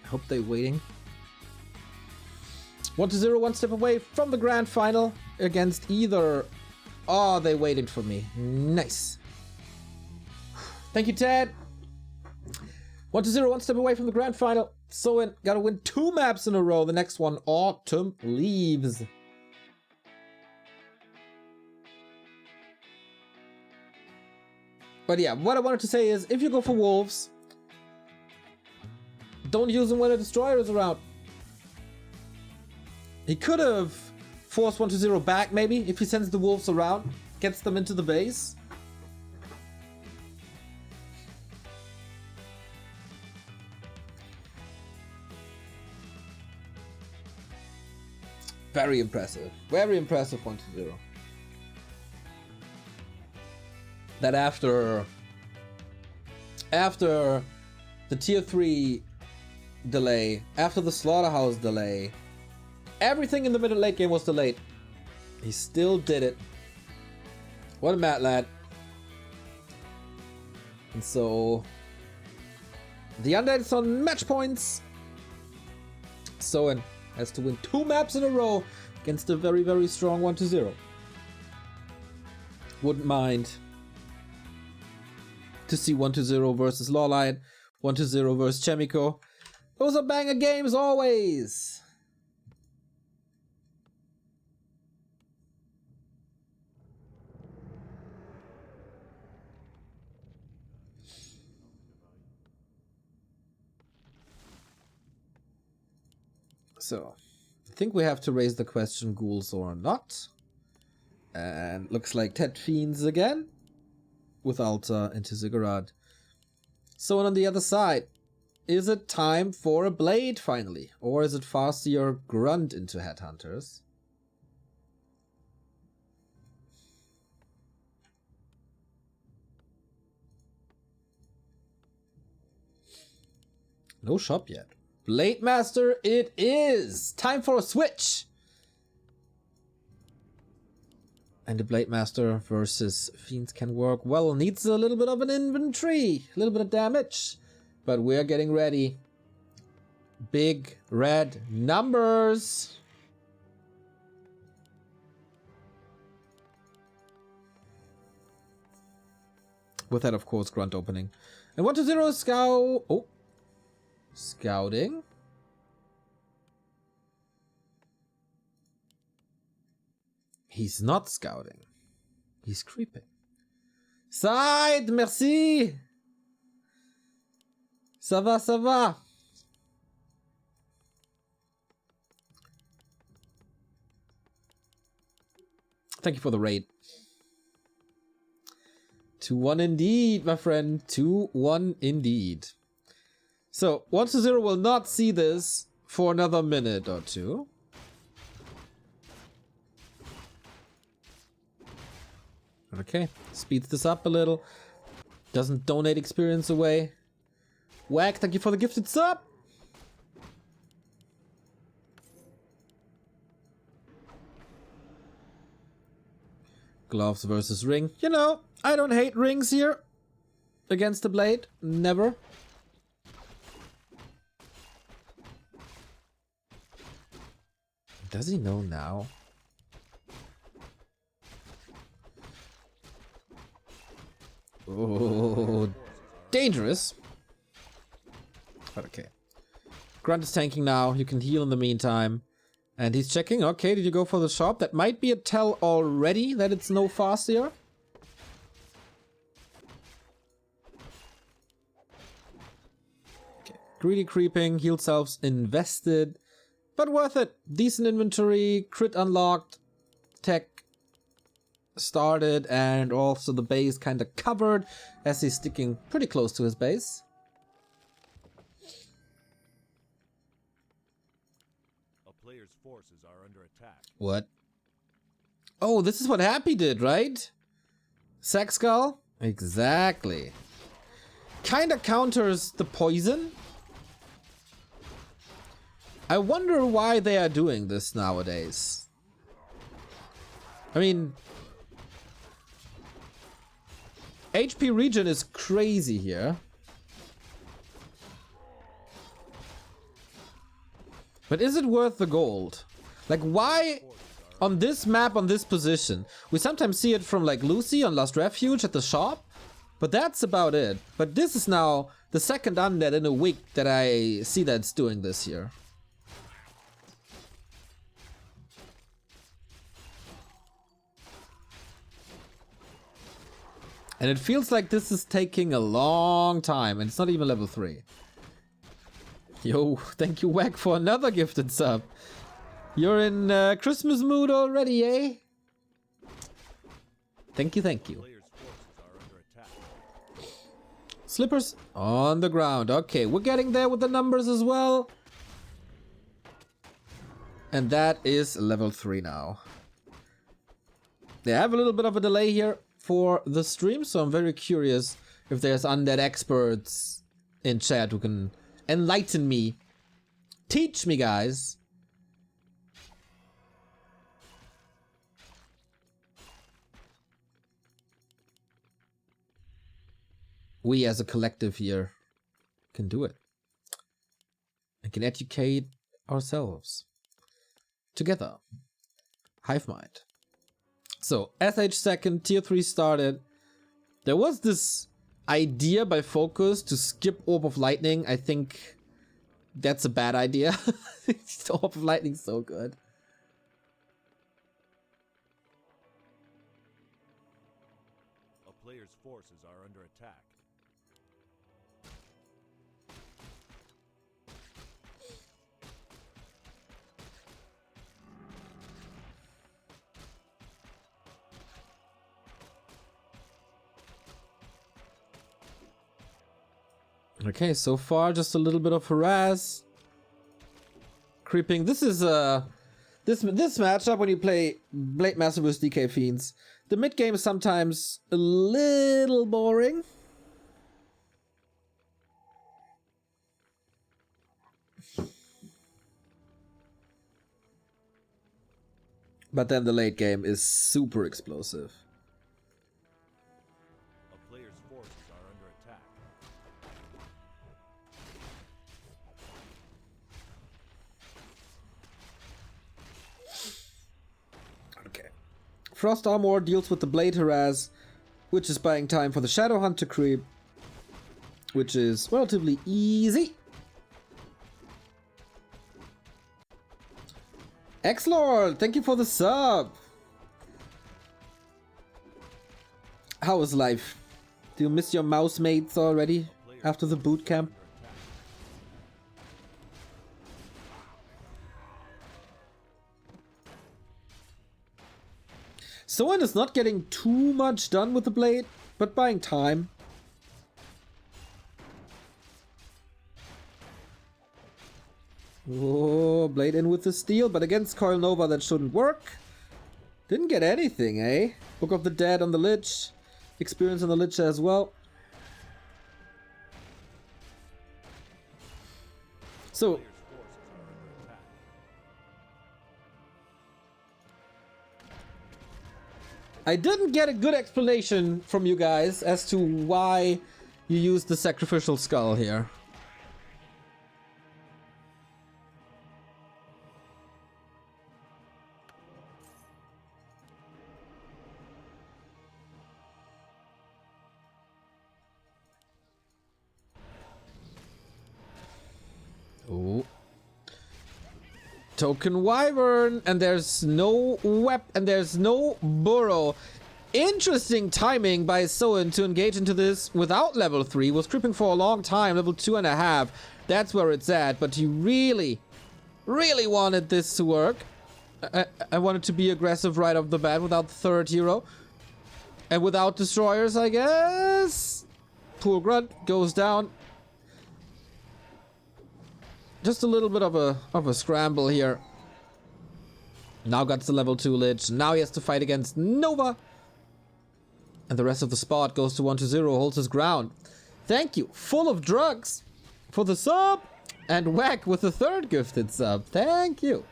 Speaker 1: Hope they're waiting. 1-0, one step away from the grand final against either. Oh, they waited for me. Nice. Thank you, TeD. 1-0, one step away from the grand final. Soin gotta win 2 maps in a row. The next one, Autumn Leaves. But yeah, what I wanted to say is, if you go for wolves, don't use them when a destroyer is around. He could have forced 1-0 back, maybe, if he sends the wolves around, gets them into the base. Very impressive. Very impressive 1-0. That after the tier 3 delay, after the slaughterhouse delay, everything in the middle late game was delayed. He still did it. What a mad lad. And so the undead is on match points. Soin has to win 2 maps in a row against a very, very strong 1-0. Wouldn't mind to see 1-0 versus Lawlight, 1-0 versus Chemico. Those are banger games always. So, I think we have to raise the question, ghouls or not. And looks like TeD fiends again. With Alta into Ziggurat. So on the other side, is it time for a blade finally? Or is it Farseer Grunt into Headhunters? No shop yet. Blade Master it is! Time for a switch! And the Blade Master versus Fiends can work well. Needs a little bit of an inventory. A little bit of damage. But we're getting ready. Big red numbers. With that, of course, Grunt opening. And 1-0 scout. Oh. Scouting. He's not scouting. He's creeping. Side, merci. Ça va, ça va. Thank you for the raid. 2-1 indeed, my friend. 2-1 indeed. So, 1-0 will not see this for another minute or two. Okay, speeds this up a little. Doesn't donate experience away. Whack, thank you for the gifted sub. Gloves versus ring. You know, I don't hate rings here. Against the blade. Never. Does he know now? Oh, dangerous. But okay. Grunt is tanking now. You can heal in the meantime. And he's checking. Okay, did you go for the shop? That might be a tell already that it's no Farseer. Okay. Greedy creeping. Heal selves invested. But worth it. Decent inventory. Crit unlocked. Tech started, and also the base kind of covered as he's sticking pretty close to his base.
Speaker 2: A player's forces are under attack.
Speaker 1: What? Oh, this is what Happy did, right? Sack Skull? Exactly. Kind of counters the poison. I wonder why they are doing this nowadays. I mean, HP regen is crazy here. But is it worth the gold? Like, why on this map, on this position? We sometimes see it from like Lucy on Lost Refuge at the shop, but that's about it. But this is now the second undead in a week that I see that's doing this here. And it feels like this is taking a long time, and it's not even level 3. Yo, thank you, Wack, for another gifted sub. You're in Christmas mood already, eh? Thank you, thank you.
Speaker 2: Players' forces are under attack.
Speaker 1: Slippers on the ground. Okay, we're getting there with the numbers as well. And that is level 3 now. They have a little bit of a delay here for the stream, so I'm very curious if there's undead experts in chat who can enlighten me. Teach me, guys. We as a collective here can do it. And can educate ourselves. Together. Hive mind. So, SH second, tier 3 started. There was this idea by Focus to skip Orb of Lightning. I think that's a bad idea. Orb of Lightning's so good.
Speaker 2: A player's forces are under attack.
Speaker 1: Okay, so far just a little bit of harass. Creeping. This is this matchup when you play Blade Master vs DK Fiends. The mid game is sometimes a little boring. But then the late game is super explosive.
Speaker 2: A player's forces are under attack.
Speaker 1: Okay. Frost Armor deals with the Blade Harass, which is buying time for the Shadow Hunt to creep, which is relatively easy. X-Lord, thank you for the sub. How is life? Do you miss your mouse mates already after the boot camp? Soin is not getting too much done with the blade, but buying time. Oh, blade in with the steel, but against Coil Nova that shouldn't work. Didn't get anything, eh? Book of the Dead on the Lich. Experience on the Lich as well. So, I didn't get a good explanation from you guys as to why you used the sacrificial skull here. Oh. Token Wyvern, and there's no and there's no burrow. Interesting timing by Soin to engage into this without level 3. Was creeping for a long time, level 2.5. That's where it's at, but he really wanted this to work. I wanted to be aggressive right off the bat without the third hero. And without destroyers, I guess. Poor Grunt goes down. Just a little bit of a scramble here. Now got the level 2 Lich. Now he has to fight against Nova. And the rest of the spot goes to 1-0, holds his ground. Thank you, Full of Drugs, for the sub. And Whack with the third gifted sub. Thank you.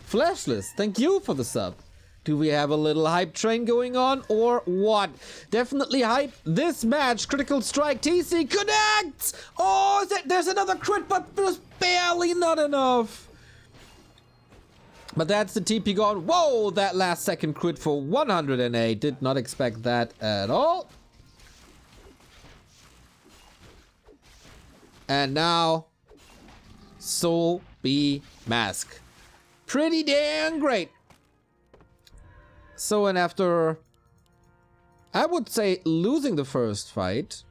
Speaker 1: Fleshless, thank you for the sub. Do we have a little hype train going on or what? Definitely hype. This match, Critical Strike, TC connects! Oh, there's another crit, but there's barely not enough. But that's the TP gone. Whoa, that last second crit for 108. Did not expect that at all. And now, Soul B Mask. Pretty damn great. So, and after, I would say, losing the first fight,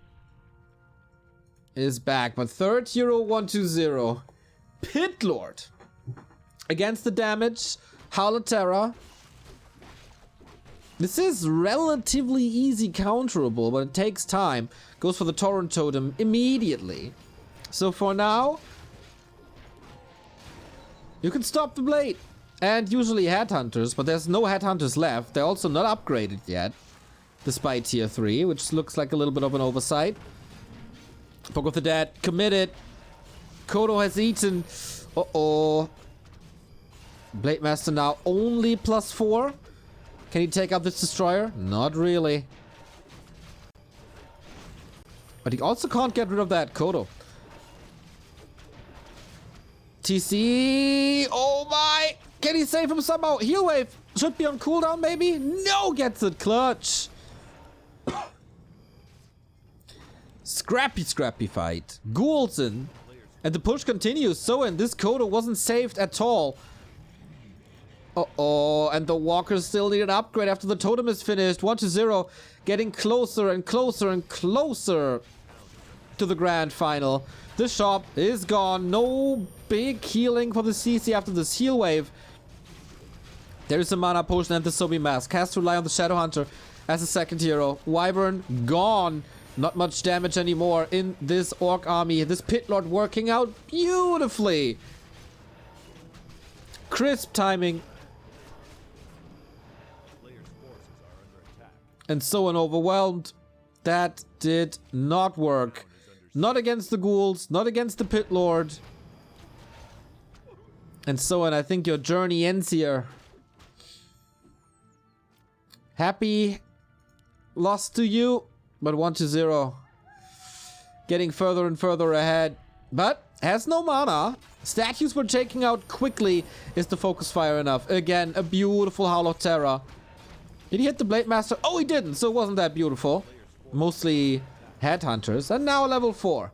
Speaker 1: is back. But third hero 120. Pit Lord. Against the damage, Holoterra. This is relatively easy counterable, but it takes time. Goes for the Torrent Totem immediately. So for now, you can stop the blade. And usually Headhunters, but there's no Headhunters left. They're also not upgraded yet. Despite tier 3, which looks like a little bit of an oversight. Book of the Dead, committed. Kodo has eaten. Uh-oh. Blade Master now only +4. Can he take out this destroyer? Not really. But he also can't get rid of that Kodo. TC. Oh my. Can he save him somehow? Heal wave. Should be on cooldown maybe? No, gets it clutch. Scrappy fight. Ghouls in. And the push continues. Soin, this Kodo wasn't saved at all. Uh-oh, and the walkers still need an upgrade after the totem is finished. 1-0, getting closer and closer and closer to the grand final. The shop is gone. No big healing for the CC after this heal wave. There is a mana potion and the Sobi mask. Has to rely on the Shadow Hunter as a second hero. Wyvern gone. Not much damage anymore in this Orc army. This Pit Lord working out beautifully. Crisp timing. And Soin overwhelmed. That did not work. Not against the ghouls, not against the Pit Lord. And Soin, I think your journey ends here. Happy loss to you, but 1-0. Getting further and further ahead. But has no mana. Statues were taking out quickly. Is the focus fire enough? Again, a beautiful Holoterra. Did he hit the Blade Master? Oh, he didn't, so it wasn't that beautiful. Mostly Headhunters. And now level 4.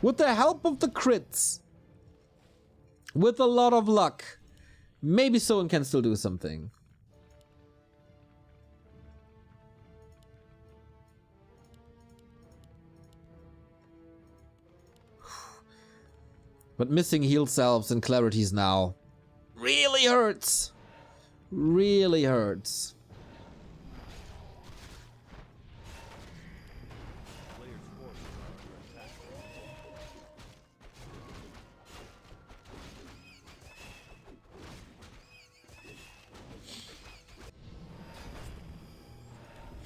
Speaker 1: With the help of the crits. With a lot of luck. Maybe Soin can still do something. But missing heal selves and clarities now really hurts. Really hurts.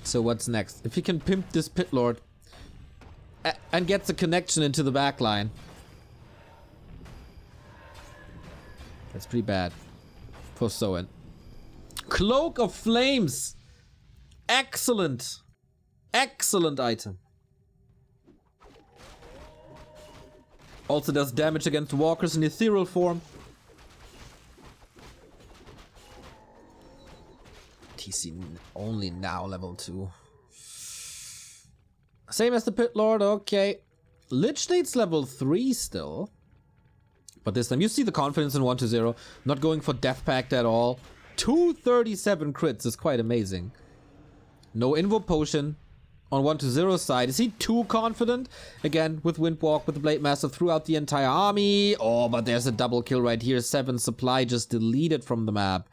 Speaker 1: So what's next? If he can pimp this Pit Lord and gets a connection into the backline. That's pretty bad for Soin. Cloak of Flames. Excellent. Excellent item. Also does damage against walkers in ethereal form. TC only now level 2. Same as the Pit Lord, okay. Lich needs level 3 still. But this time you see the confidence in 1-0. Not going for Death Pact at all. 237 crits is quite amazing. No Invo Potion on 1-0 side. Is he too confident? Again, with Windwalk, with the Blade Master throughout the entire army. Oh, but there's a double kill right here. 7 supply just deleted from the map.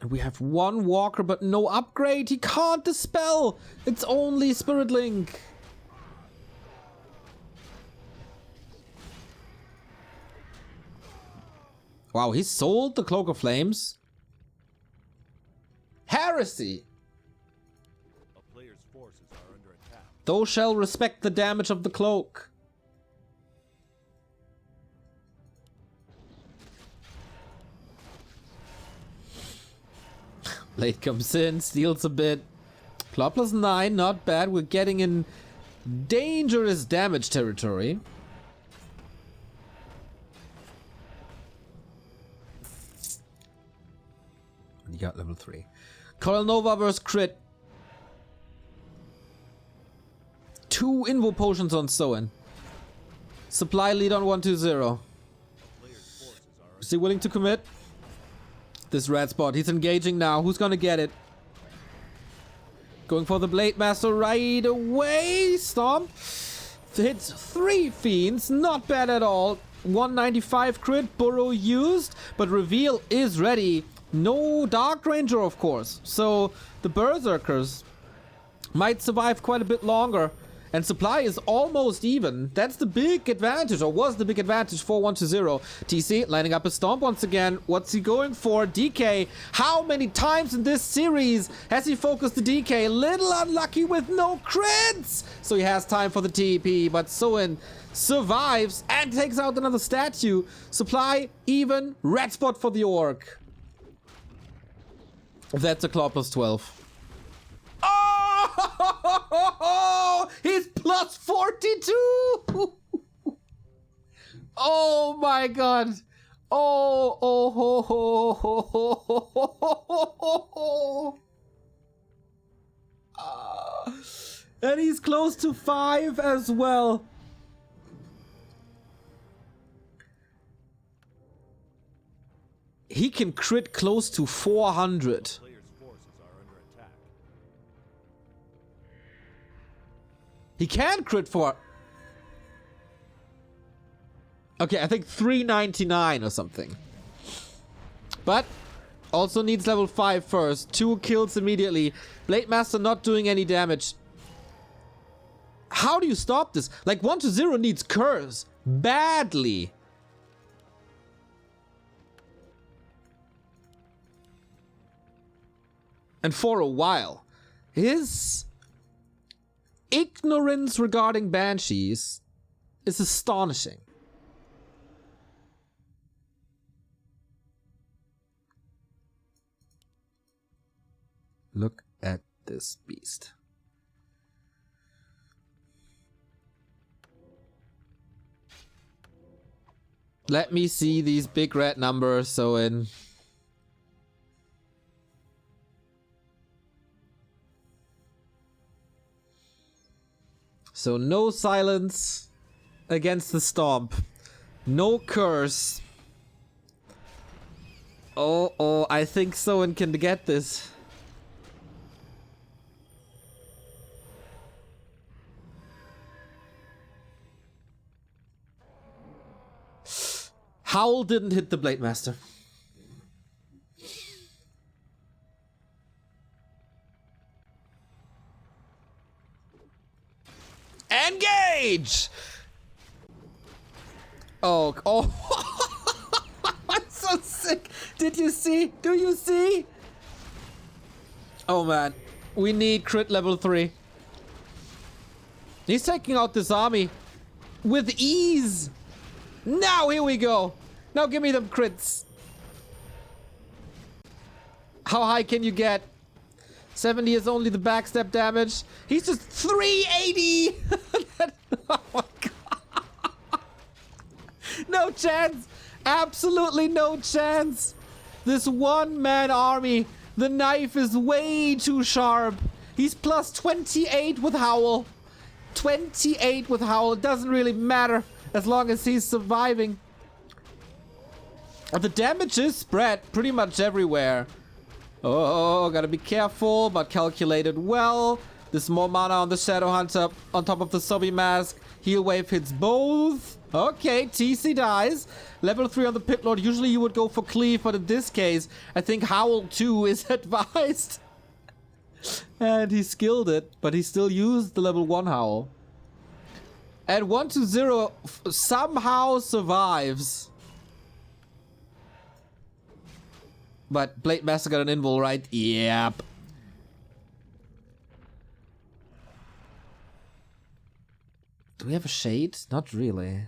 Speaker 1: We have 1 walker, but no upgrade. He can't dispel. It's only Spirit Link. Wow, he sold the Cloak of Flames. Heresy.
Speaker 2: A player's forces are under attack.
Speaker 1: Thou shall respect the damage of the cloak. Blade comes in, steals a bit. Plot plus 9, not bad. We're getting in dangerous damage territory. got level 3. Colonel Nova versus Crit. 2 Invo Potions on Soin. Supply lead on 120. Is he willing to commit? This red spot. He's engaging now. Who's gonna get it? Going for the Blade Master right away. Stomp. Hits 3 Fiends. Not bad at all. 195 crit. Burrow used. But Reveal is ready. No Dark Ranger, of course. So the Berserkers might survive quite a bit longer. And supply is almost even. That's the big advantage, or was the big advantage for 120. TC lining up a stomp once again. What's he going for? DK. How many times in this series has he focused the DK? Little unlucky with no crits. So he has time for the TP, but Soin survives and takes out another statue. Supply even. Red spot for the orc. That's a claw plus 12. Oh, he's plus 42. Oh my god. And he's close to 5 as well. He can crit close to 400. He can crit for... Okay, I think 399 or something. But also needs level 5 first. 2 kills immediately. Blade Master not doing any damage. How do you stop this? Like 120 needs curse badly. And for a while. His ignorance regarding banshees is astonishing. Look at this beast. Let me see these big red numbers. So no silence against the stomp. No curse. Oh, I think Soin can get this. Howl didn't hit the Blade Master. Engage! Oh, I'm so sick. Did you see? Do you see? Oh man, we need crit level 3. He's taking out this army with ease. Now here we go. Now give me them crits. How high can you get? 70 is only the backstep damage. He's just 380. Oh my god. No chance. Absolutely no chance. This one-man army. The knife is way too sharp. He's plus 28 with Howl. 28 with Howl. Doesn't really matter as long as he's surviving. The damage is spread pretty much everywhere. Oh, gotta be careful, but calculated well. There's more mana on the Shadow Hunter on top of the zombie mask. Heal wave hits both. Okay, TC dies. Level 3 on the Pit Lord. Usually you would go for Cleave, but in this case, I think Howl 2 is advised. And he skilled it, but he still used the level 1 Howl. And 120 somehow survives. But Blade Master got an invul, right? Yep. Do we have a shade? Not really.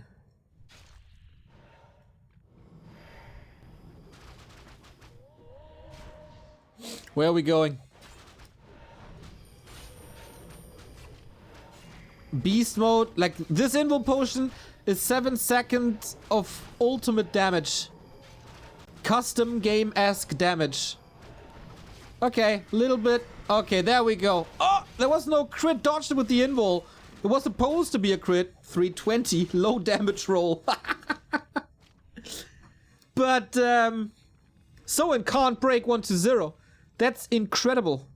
Speaker 1: Where are we going? Beast mode. Like, this invul potion is 7 seconds of ultimate damage. Custom game-esque damage. Okay, little bit. Okay, there we go. Oh, there was no crit. Dodged it with the invul. It was supposed to be a crit. 320, low damage roll. But, Soin can't break 1-0. That's incredible.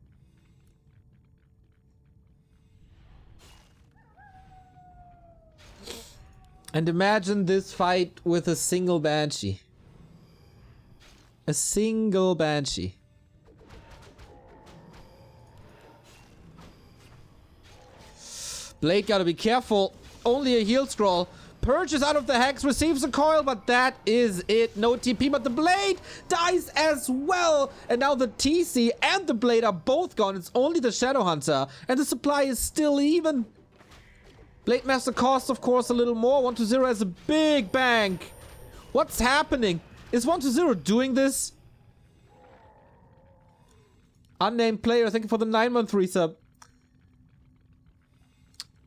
Speaker 1: And imagine this fight with a single Banshee. A single Banshee. Blade gotta be careful. Only a heal scroll. Purges out of the hex, receives a coil, but that is it. No TP, but the Blade dies as well. And now the TC and the Blade are both gone. It's only the Shadow Hunter. And the supply is still even. Blade Master costs, of course, a little more. 1-0 has a big bank. What's happening? Is 1-0 doing this? Unnamed player, thank you for the 9-month resub.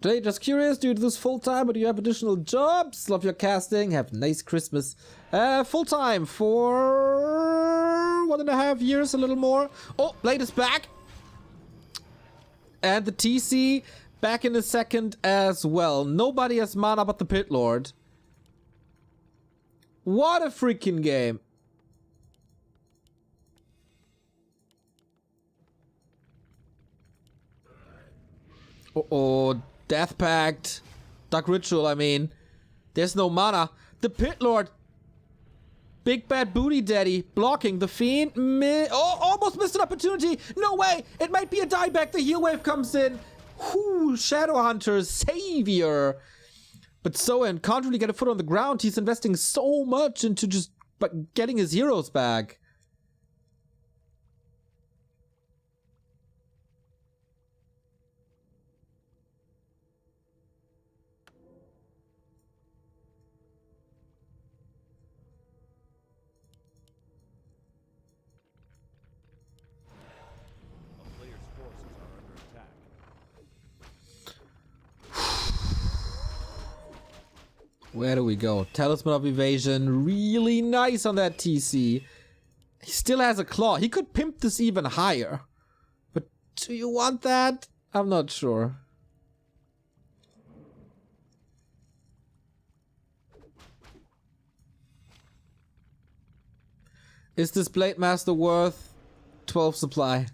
Speaker 1: Jay, just curious, do you do this full time or do you have additional jobs? Love your casting. Have a nice Christmas. Full time for 1.5 years, a little more. Oh, Blade is back. And the TC back in a second as well. Nobody has mana but the Pit Lord. What a freaking game. Uh-oh. Death Pact. Dark Ritual, I mean. There's no mana. The Pit Lord. Big Bad Booty Daddy. Blocking the Fiend. Oh, almost missed an opportunity. No way. It might be a dieback. The heal wave comes in. Whoo, Shadow Hunter. Savior. But Soin can't really get a foot on the ground. He's investing so much into just getting his heroes back. Where do we go? Talisman of Evasion. Really nice on that TC. He still has a claw. He could pimp this even higher. But do you want that? I'm not sure. Is this Blade Master worth 12 supply?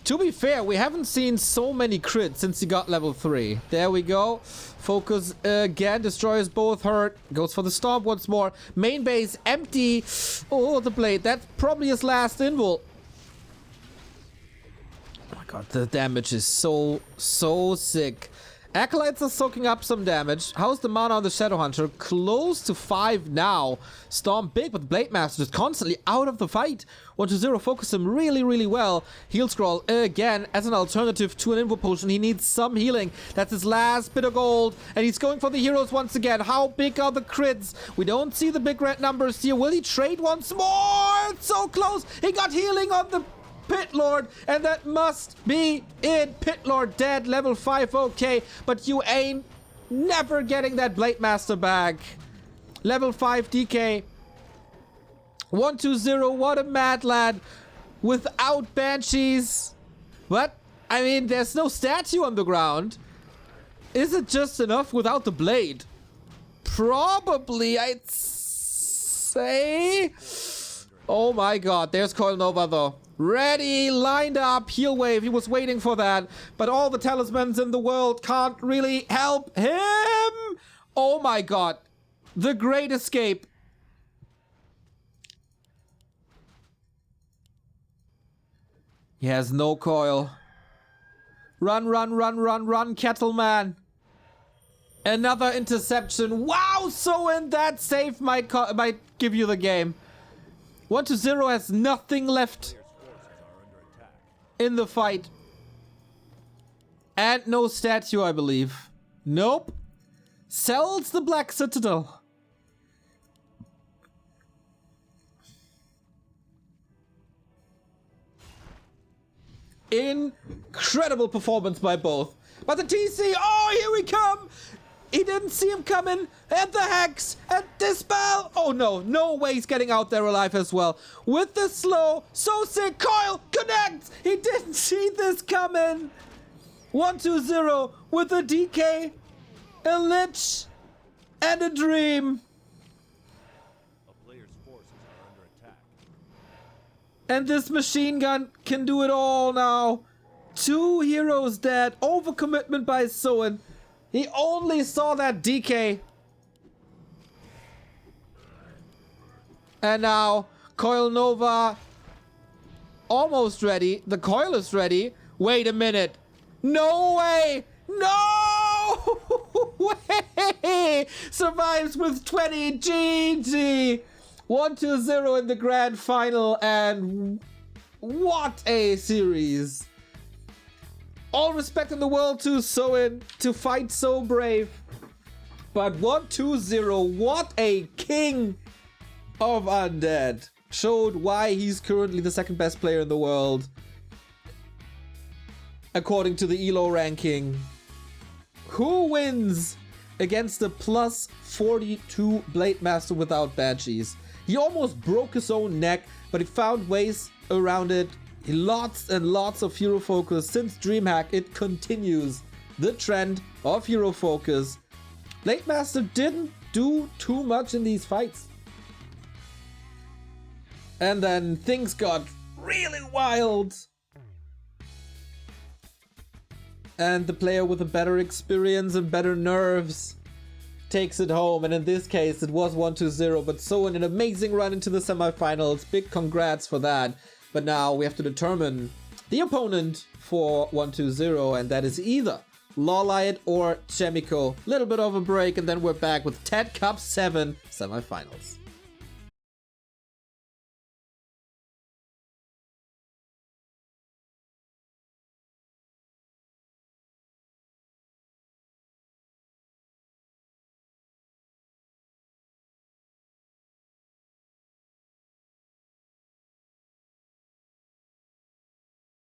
Speaker 1: To be fair, we haven't seen so many crits since he got level 3. There we go. Focus again. Destroyers both hurt. Goes for the stomp once more. Main base empty. Oh, the Blade. That's probably his last invul. Oh my god, the damage is so sick. Acolytes are soaking up some damage. How's the mana on the Shadow Hunter? Close to 5 now. Storm big, but the Blade Master is constantly out of the fight. 1-0 focus him really well. Heal scroll again as an alternative to an invul potion. He needs some healing. That's his last bit of gold. And he's going for the heroes once again. How big are the crits? We don't see the big red numbers here. Will he trade once more? It's so close. He got healing on the Pit Lord, and that must be it. Pit Lord dead, level 5, okay, but you ain't never getting that Blade Master back. Level 5 DK. 1-0, what a mad lad. Without Banshees. What? I mean, there's no statue on the ground. Is it just enough without the Blade? Probably, I'd say. Oh my god, there's Coil Nova though. Ready, lined up, heal wave. He was waiting for that. But all the talismans in the world can't really help him. Oh my god. The great escape. He has no coil. Run, Kettleman. Another interception. Wow, Soin, that save might give you the game. 1-0 has nothing left in the fight. And no statue, I believe. Nope. Sells the Black Citadel. Incredible performance by both. But the TC, oh, here we come. He didn't see him coming. And the Hex. And Dispel. Oh no. No way he's getting out there alive as well. With the slow. So sick. Coil connects. He didn't see this coming. 1-2-0 with a DK. A Lich. And a Dream.
Speaker 2: A player's forces are under attack.
Speaker 1: And this machine gun can do it all now. 2 heroes dead. Overcommitment by Soin. He only saw that DK. And now, Coil Nova almost ready. The coil is ready. Wait a minute. No way. No way. Survives with 20. GG. 1-2-0 in the grand final. And what a series. All respect in the world to Soin to fight so brave. But 1-2-0, what a king of undead. Showed why he's currently the second best player in the world. According to the ELO ranking. Who wins against the plus 42 Blade Master without Banshees? He almost broke his own neck, but he found ways around it. Lots and lots of hero focus. Since DreamHack, it continues the trend of hero focus. Blade Master didn't do too much in these fights. And then things got really wild. And the player with a better experience and better nerves takes it home. And in this case, it was 1-2-0. But Soin, an amazing run into the semifinals. Big congrats for that. But now we have to determine the opponent for 1-2-0, and that is either Lawlight or Chemico. Little bit of a break, and then we're back with TeD Cup 7 semifinals.